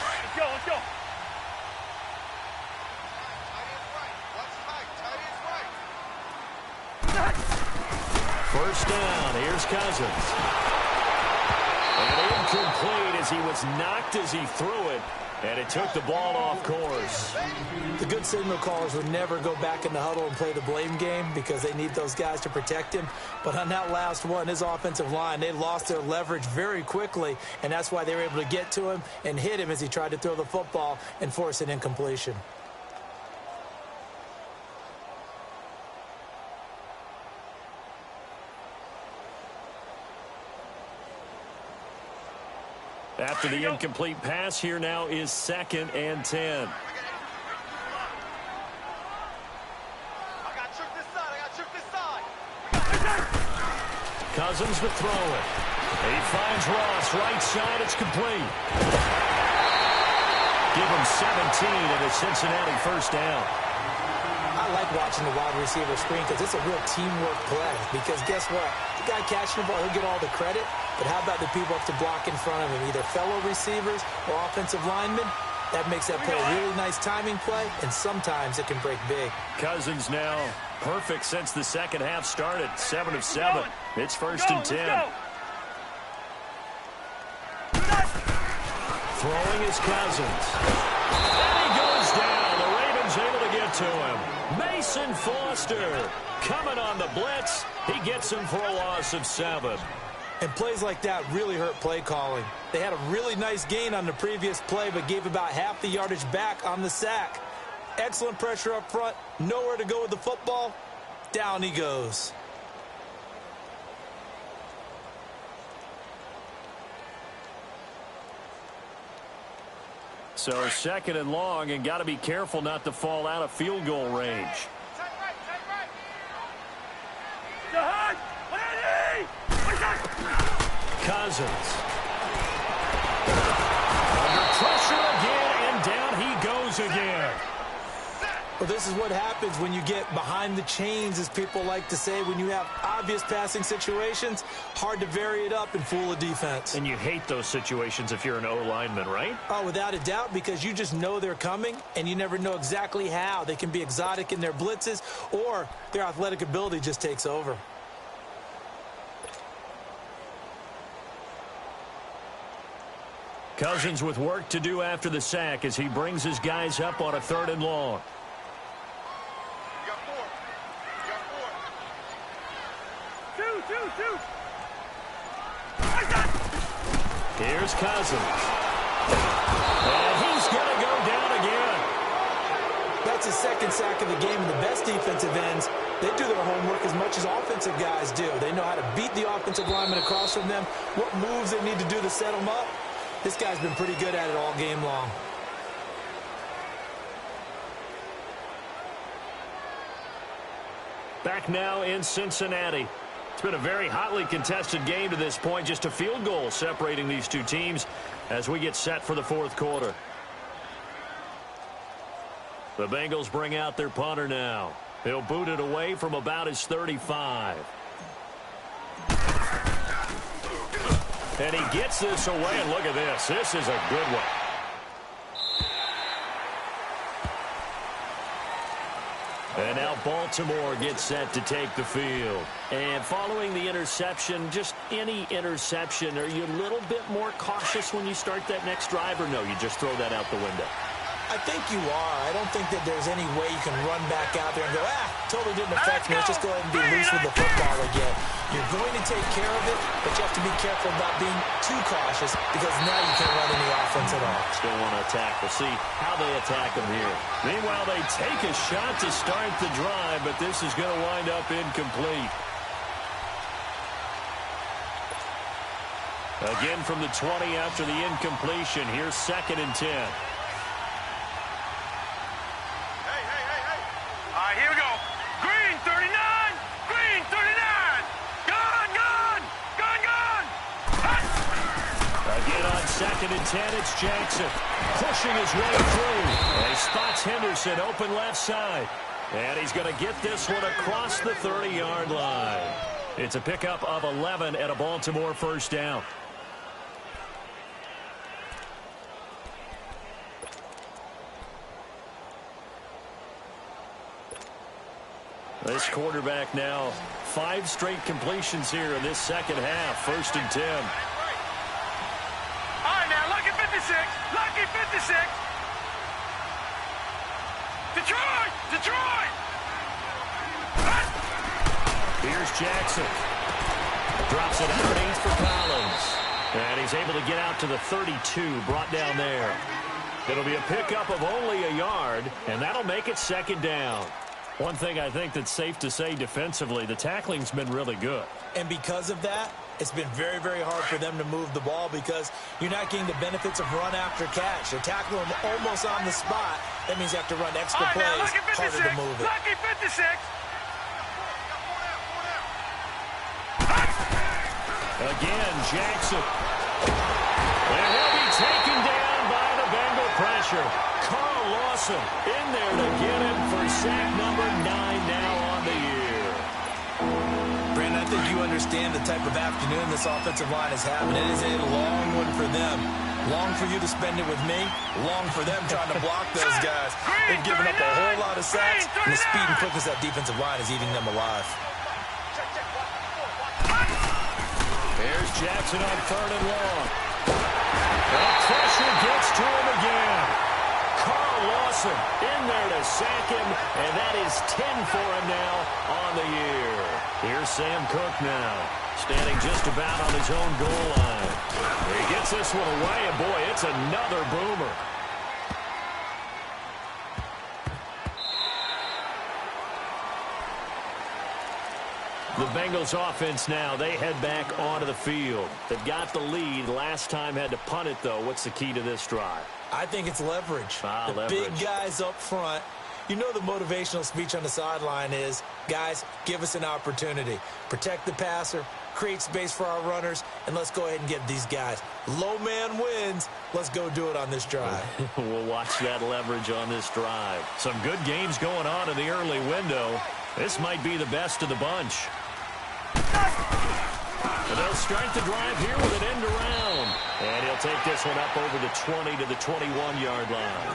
Let's go, let's go. First down, here's Cousins. And incomplete as he was knocked as he threw it, and it took the ball off course. The good signal callers would never go back in the huddle and play the blame game because they need those guys to protect him. But on that last one, his offensive line, they lost their leverage very quickly, and that's why they were able to get to him and hit him as he tried to throw the football and force an incompletion. After the incomplete pass, here now is 2nd and 10. Cousins to throw it. He finds Ross, right side, it's complete. Give him 17 and a Cincinnati first down. I like watching the wide receiver screen because it's a real teamwork play. Because guess what? The guy catching the ball, he'll get all the credit. But how about the people up to block in front of him, either fellow receivers or offensive linemen? That makes that play a really nice timing play, and sometimes it can break big. Cousins now perfect since the second half started. 7 of 7. It's 1st and 10. Throwing is Cousins. And he goes down. The Ravens able to get to him. Mason Foster coming on the blitz. He gets him for a loss of 7. And plays like that really hurt play calling. They had a really nice gain on the previous play, but gave about half the yardage back on the sack. Excellent pressure up front. Nowhere to go with the football. Down he goes. So 2nd and long, and got to be careful not to fall out of field goal range. Cousins. Under pressure again, and down he goes again. Well, this is what happens when you get behind the chains, as people like to say. When you have obvious passing situations, hard to vary it up and fool a defense. And you hate those situations if you're an O-lineman, right? Oh, without a doubt, because you just know they're coming, and you never know exactly how. They can be exotic in their blitzes, or their athletic ability just takes over. Cousins with work to do after the sack as he brings his guys up on a 3rd and long. Here's Cousins. And he's going to go down again. That's his second sack of the game, and the best defensive ends, they do their homework as much as offensive guys do. They know how to beat the offensive lineman across from them, what moves they need to do to set them up. This guy's been pretty good at it all game long. Back now in Cincinnati. It's been a very hotly contested game to this point. Just a field goal separating these two teams as we get set for the fourth quarter. The Bengals bring out their punter now. He'll boot it away from about his 35. And he gets this away, and look at this. This is a good one. And now Baltimore gets set to take the field. And following the interception, just any interception, are you a little bit more cautious when you start that next drive, or no, you just throw that out the window? I think you are. I don't think that there's any way you can run back out there and go, totally didn't affect me. Let's just go ahead and be loose with the football again. You're going to take care of it, but you have to be careful about being too cautious because now you can't run any offense at all. Still want to attack. We'll see how they attack them here. Meanwhile, they take a shot to start the drive, but this is going to wind up incomplete. Again from the 20 after the incompletion. Here's 2nd and 10. Here we go. Green 39. Green 39. Gone, gone. Gone, gone. Again on 2nd and 10, it's Jackson pushing his way through. And he spots Henderson open left side. And he's going to get this one across the 30-yard line. It's a pickup of 11 at a Baltimore first down. This quarterback now, 5 straight completions here in this second half. 1st and 10. All right, now, lucky 56. Lucky 56. Detroit! Detroit! Here's Jackson. Drops it underneath for Collins. And he's able to get out to the 32, brought down there. It'll be a pickup of only a yard, and that'll make it 2nd down. One thing I think that's safe to say defensively, the tackling's been really good. And because of that, it's been very, very hard for them to move the ball because you're not getting the benefits of run after catch. They're tackling them almost on the spot. That means you have to run extra plays, harder to move it. Lucky 56. Again, Jackson. And he'll be taken down by the Bengal pressure. Carl Lawson in there to get him for sack number 9 now on the year. Brandon, I think you understand the type of afternoon this offensive line is having. It is a long one for them. Long for you to spend it with me. Long for them trying to block those guys. They've given up a whole lot of sacks, and the speed and quickness of that defensive line is eating them alive. There's Jackson on 3rd and long. The pressure gets to him again. Carl Lawson in there to sack him, and that is 10 for him now on the year. Here's Sam Cook now, standing just about on his own goal line. He gets this one away, and boy, it's another boomer. The Bengals offense now, they head back onto the field. They've got the lead. Last time had to punt it, though. What's the key to this drive? I think it's leverage. Leverage. Big guys up front. You know the motivational speech on the sideline is, guys, give us an opportunity. Protect the passer, create space for our runners, and let's go ahead and get these guys. Low man wins. Let's go do it on this drive. We'll watch that leverage on this drive. Some good games going on in the early window. This might be the best of the bunch. And they'll start the drive here with an end around. And he'll take this one up over the 20 to the 21-yard line.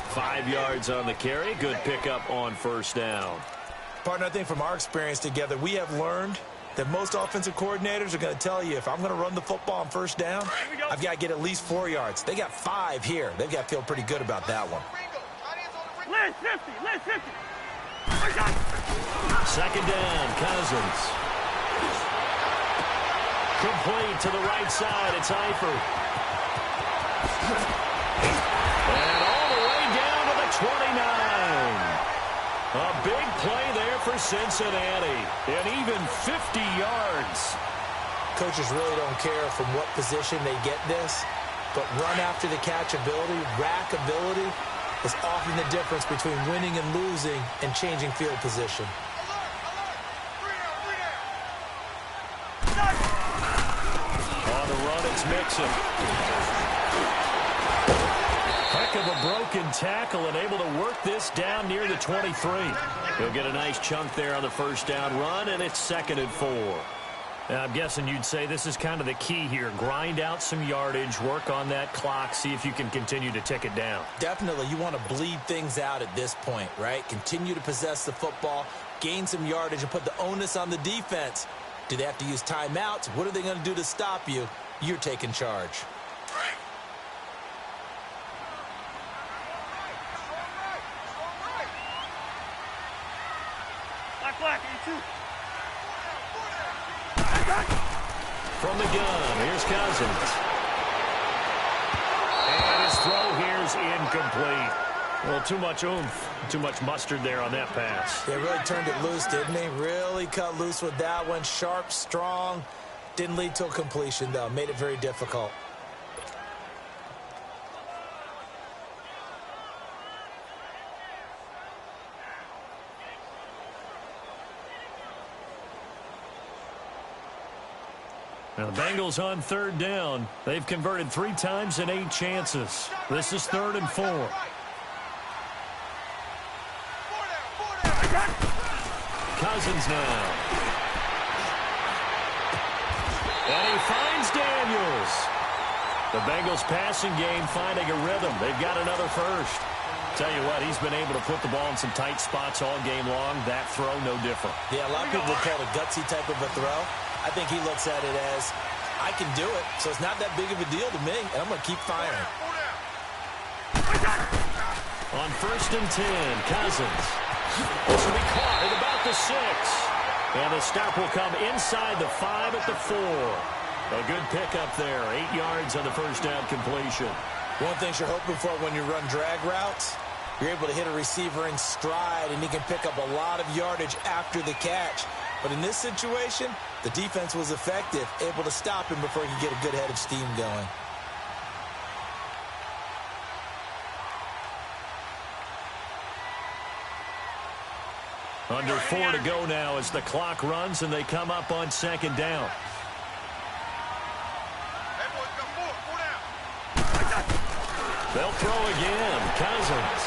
5 yards on the carry. Good pickup on first down. Partner, I think from our experience together, we have learned that most offensive coordinators are going to tell you, if I'm going to run the football on first down, I've got to get at least 4 yards. They got 5 here. They've got to feel pretty good about that one. Let's 50. Let's 50. 2nd down, Cousins. Complete to the right side. It's Eifert. And all the way down to the 29. A big play there for Cincinnati. And even 50 yards. Coaches really don't care from what position they get this, but run after the catch ability, rack ability, is often the difference between winning and losing and changing field position. On the run, it's Mixon. Heck of a broken tackle and able to work this down near the 23. He'll get a nice chunk there on the first down run, and it's 2nd and 4. Now, I'm guessing you'd say this is kind of the key here. Grind out some yardage, work on that clock, see if you can continue to tick it down. Definitely. You want to bleed things out at this point, right? Continue to possess the football, gain some yardage, and put the onus on the defense. Do they have to use timeouts? What are they going to do to stop you? You're taking charge. Black, 82. From the gun, here's Cousins. And his throw here's incomplete. Well, too much oomph, too much mustard there on that pass. They really turned it loose, didn't they? Really cut loose with that one. Sharp, strong. Didn't lead to a completion, though. Made it very difficult. Now the Bengals on 3rd down. They've converted 3 times in 8 chances. This is 3rd and 4. Cousins now. And he finds Daniels. The Bengals passing game finding a rhythm. They've got another first. Tell you what, he's been able to put the ball in some tight spots all game long. That throw, no different. Yeah, a lot of people call it a gutsy type of a throw. I think he looks at it as, I can do it, so it's not that big of a deal to me, and I'm going to keep firing. On 1st and 10, Cousins. This will be caught at about the 6. And the stop will come inside the 5 at the 4. A good pickup there, 8 yards on the first down completion. One thing you're hoping for when you run drag routes, you're able to hit a receiver in stride, and he can pick up a lot of yardage after the catch. But in this situation, the defense was effective, able to stop him before he could get a good head of steam going. Under 4 to go now as the clock runs and they come up on 2nd down. They'll throw again. Cousins.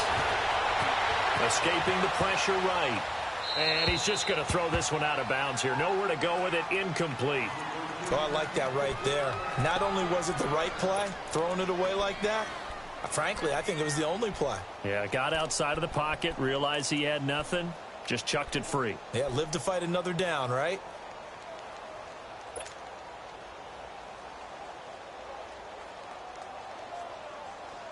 Escaping the pressure right. And he's just going to throw this one out of bounds here. Nowhere to go with it. Incomplete. Oh, I like that right there. Not only was it the right play, throwing it away like that, frankly, I think it was the only play. Yeah, got outside of the pocket, realized he had nothing, just chucked it free. Yeah, live to fight another down, right?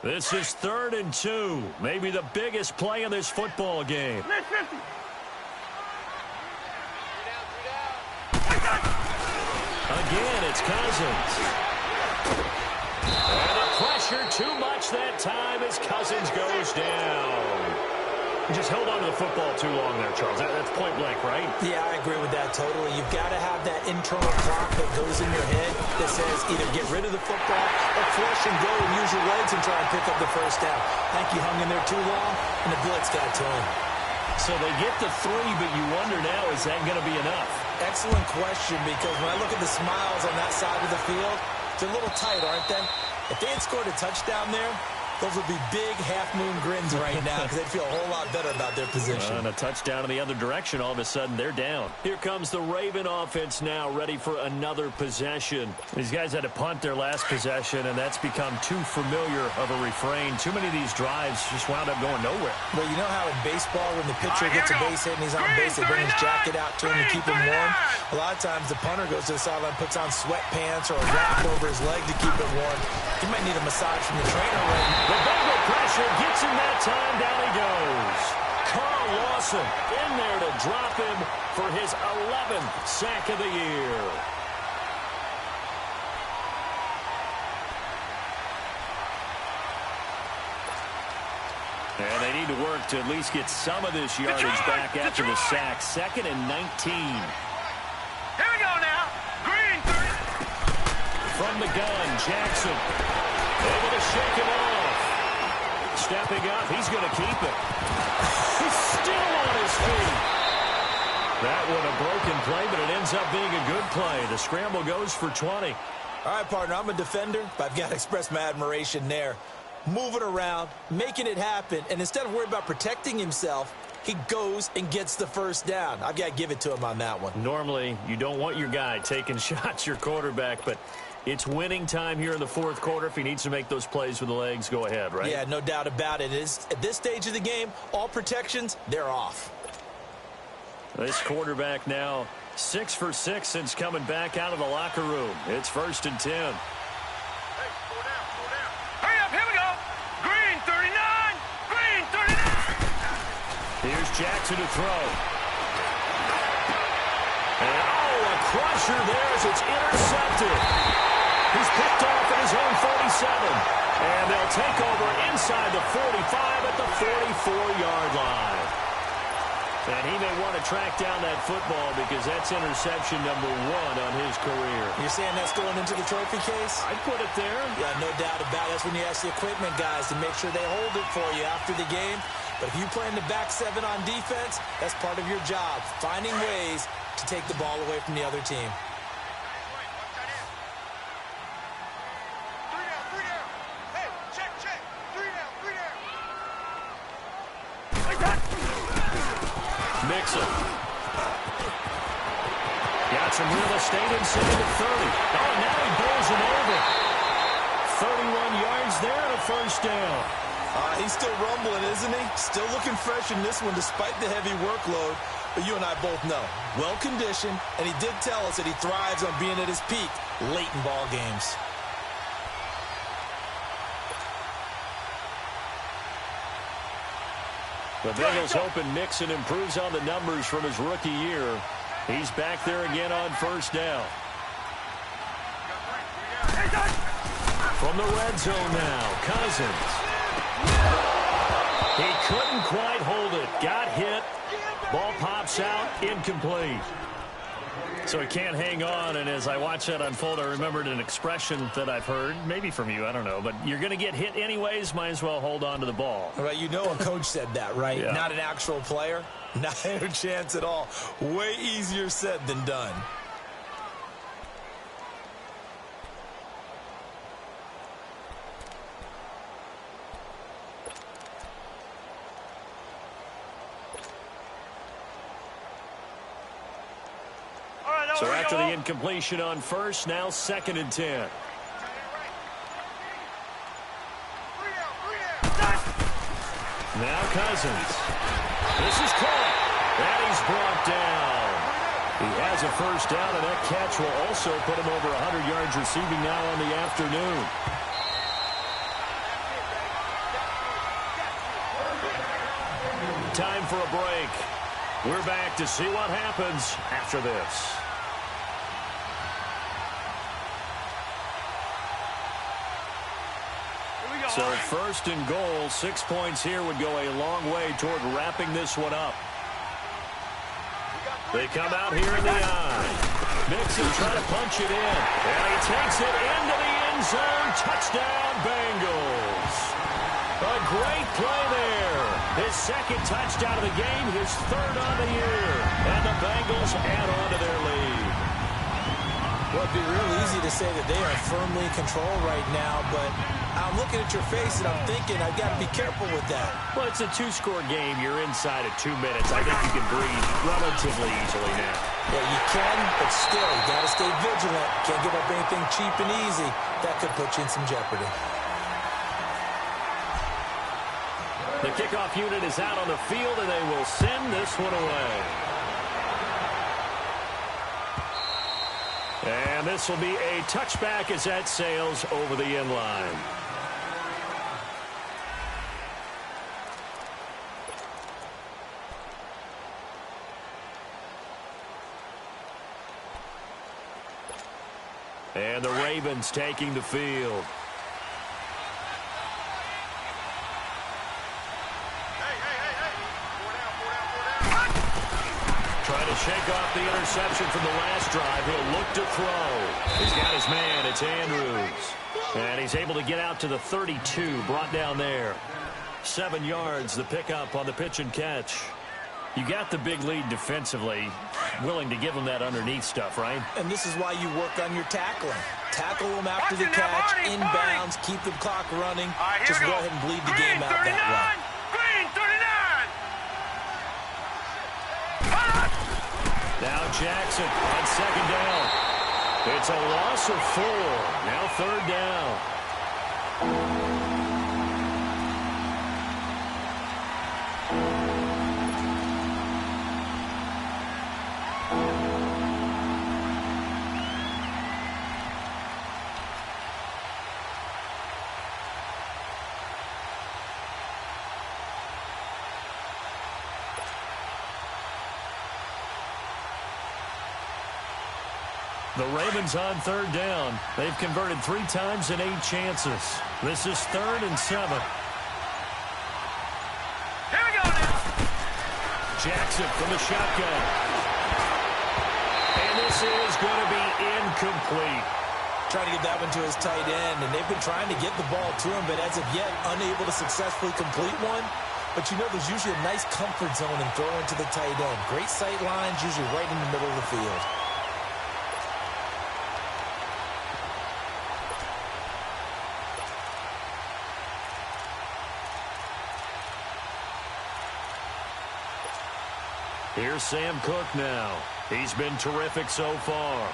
This is 3rd and 2. Maybe the biggest play in this football game. Again, it's Cousins. And the pressure too much that time as Cousins goes down. He just held on to the football too long there, Charles. That's point blank, right? Yeah, I agree with that totally. You've got to have that internal clock that goes in your head that says either get rid of the football or flush and go and use your legs and try and pick up the first down. I think he hung in there too long, and the blitz got to him. So they get the 3, but you wonder now, is that going to be enough? Excellent question, because when I look at the smiles on that side of the field, they're a little tight, aren't they? If they had scored a touchdown there, those would be big half-moon grins right now because they'd feel a whole lot better about their position. And a touchdown in the other direction, all of a sudden they're down. Here comes the Raven offense now, ready for another possession. These guys had to punt their last possession, and that's become too familiar of a refrain. Too many of these drives just wound up going nowhere. Well, you know how in baseball, when the pitcher gets a base hit and he's on base, they bring his jacket out to him to keep him warm? A lot of times the punter goes to the sideline, puts on sweatpants or a wrap over his leg to keep it warm. He might need a massage from the trainer right now. The Bengal pressure gets him that time. Down he goes. Carl Lawson in there to drop him for his 11th sack of the year. And they need to work work to at least get some of this yardage back after the sack. 2nd and 19. Here we go now. Green 30. From the gun, Jackson. Able to shake him off. Stepping up, he's going to keep it. He's still on his feet. That one a broken play, but it ends up being a good play. The scramble goes for 20. All right, partner, I'm a defender, but I've got to express my admiration there. Moving around, making it happen, and instead of worrying about protecting himself, he goes and gets the first down. I've got to give it to him on that one. Normally, you don't want your guy taking shots, your quarterback, but it's winning time here in the 4th quarter. If he needs to make those plays with the legs, go ahead, right? Yeah, no doubt about it. At this stage of the game, all protections, they're off. This quarterback now 6 for 6 since coming back out of the locker room. It's 1st and 10. Hey, slow down, slow down. Hurry up, here we go. Green 39. Green 39. Here's Jackson to throw. And, a crusher there as it's intercepted. He's picked off at his own 47. And they'll take over inside the 45 at the 44-yard line. And he may want to track down that football because that's interception number 1 on his career. You're saying that's going into the trophy case? I'd put it there. Yeah, no doubt about it. That's when you ask the equipment guys to make sure they hold it for you after the game. But if you play in the back 7 on defense, that's part of your job, finding ways to take the ball away from the other team. Mixon. Got some real estate inside the 30. Oh, now he bowls him over. 31 yards there and a first down. He's still rumbling, isn't he? Still looking fresh in this one despite the heavy workload. But you and I both know, well-conditioned, and he did tell us that he thrives on being at his peak late in ball games. The Bengals hoping Mixon improves on the numbers from his rookie year. He's back there again on first down. From the red zone now, Cousins. He couldn't quite hold it. Got hit. Ball pops out, incomplete. So he can't hang on, and as I watch that unfold, I remembered an expression that I've heard, maybe from you, I don't know, but you're going to get hit anyways, might as well hold on to the ball. All right, you know a coach said that, right? Yeah. Not an actual player. Not a chance at all. Way easier said than done. So after the incompletion on first, now 2nd and 10. Now Cousins. This is caught. And he's brought down. He has a first down, and that catch will also put him over 100 yards receiving now on the afternoon. Time for a break. We're back to see what happens after this. So 1st and goal, 6 points here would go a long way toward wrapping this one up. They come out here in the eye. Mixon trying to punch it in. And he takes it into the end zone. Touchdown, Bengals. A great play there. His 2nd touchdown of the game, his 3rd on the year. And the Bengals add on to their lead. Well, it'd be real easy to say that they are firmly in control right now, but I'm looking at your face and I'm thinking I've got to be careful with that. Well, it's a 2-score game. You're inside of 2 minutes. I think you can breathe relatively easily now. Yeah, you can, but still, you got to stay vigilant. Can't give up anything cheap and easy. That could put you in some jeopardy. The kickoff unit is out on the field, and they will send this one away. And this will be a touchback as that sails over the end line. And the Ravens taking the field. Hey, Trying to shake off the interception from the last drive. He'll look to throw. He's got his man. It's Andrews. And he's able to get out to the 32, brought down there. 7 yards, the pickup on the pitch and catch. You got the big lead defensively. Willing to give them that underneath stuff, right? And this is why you work on your tackling. Tackle them after the catch, inbounds, keep the clock running. Just go ahead and bleed the game out that way. Green 39! Now Jackson on second down. It's a loss of 4. Now third down. The Ravens on third down. They've converted 3 times in 8 chances. This is 3rd and 7. Here we go now. Jackson from the shotgun. And this is going to be incomplete. Trying to get that one to his tight end, and they've been trying to get the ball to him, but as of yet, unable to successfully complete one. But you know there's usually a nice comfort zone in throwing to the tight end. Great sight lines, usually right in the middle of the field. Here's Sam Cook now. He's been terrific so far.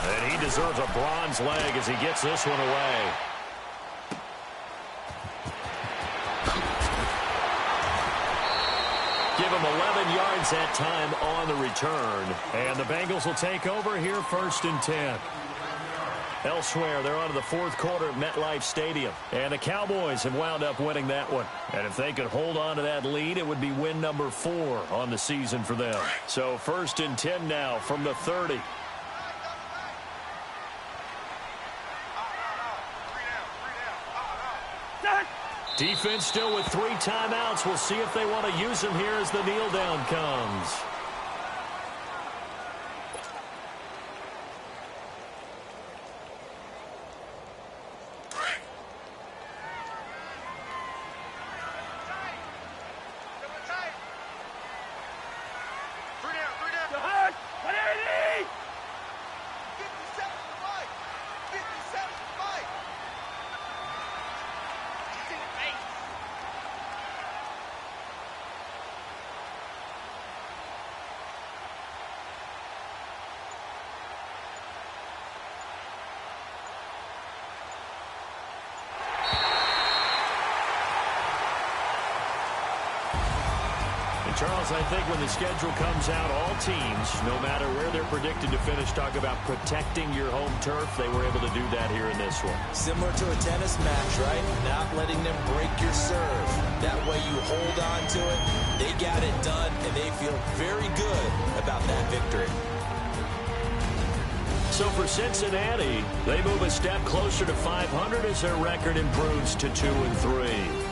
And he deserves a bronze leg as he gets this one away. Give him 11 yards that time on the return. And the Bengals will take over here 1st and 10. Elsewhere, they're on to the 4th quarter at MetLife Stadium. And the Cowboys have wound up winning that one. And if they could hold on to that lead, it would be win number 4 on the season for them. So 1st and 10 now from the 30. Defense still with 3 timeouts. We'll see if they want to use them here as the kneel down comes. Charles, I think when the schedule comes out, all teams, no matter where they're predicted to finish, talk about protecting your home turf. They were able to do that here in this one. Similar to a tennis match, right? Not letting them break your serve. That way you hold on to it. They got it done, and they feel very good about that victory. So for Cincinnati, they move a step closer to 500 as their record improves to 2-3.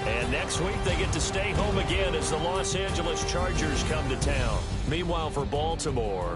And next week they get to stay home again as the Los Angeles Chargers come to town. Meanwhile for Baltimore,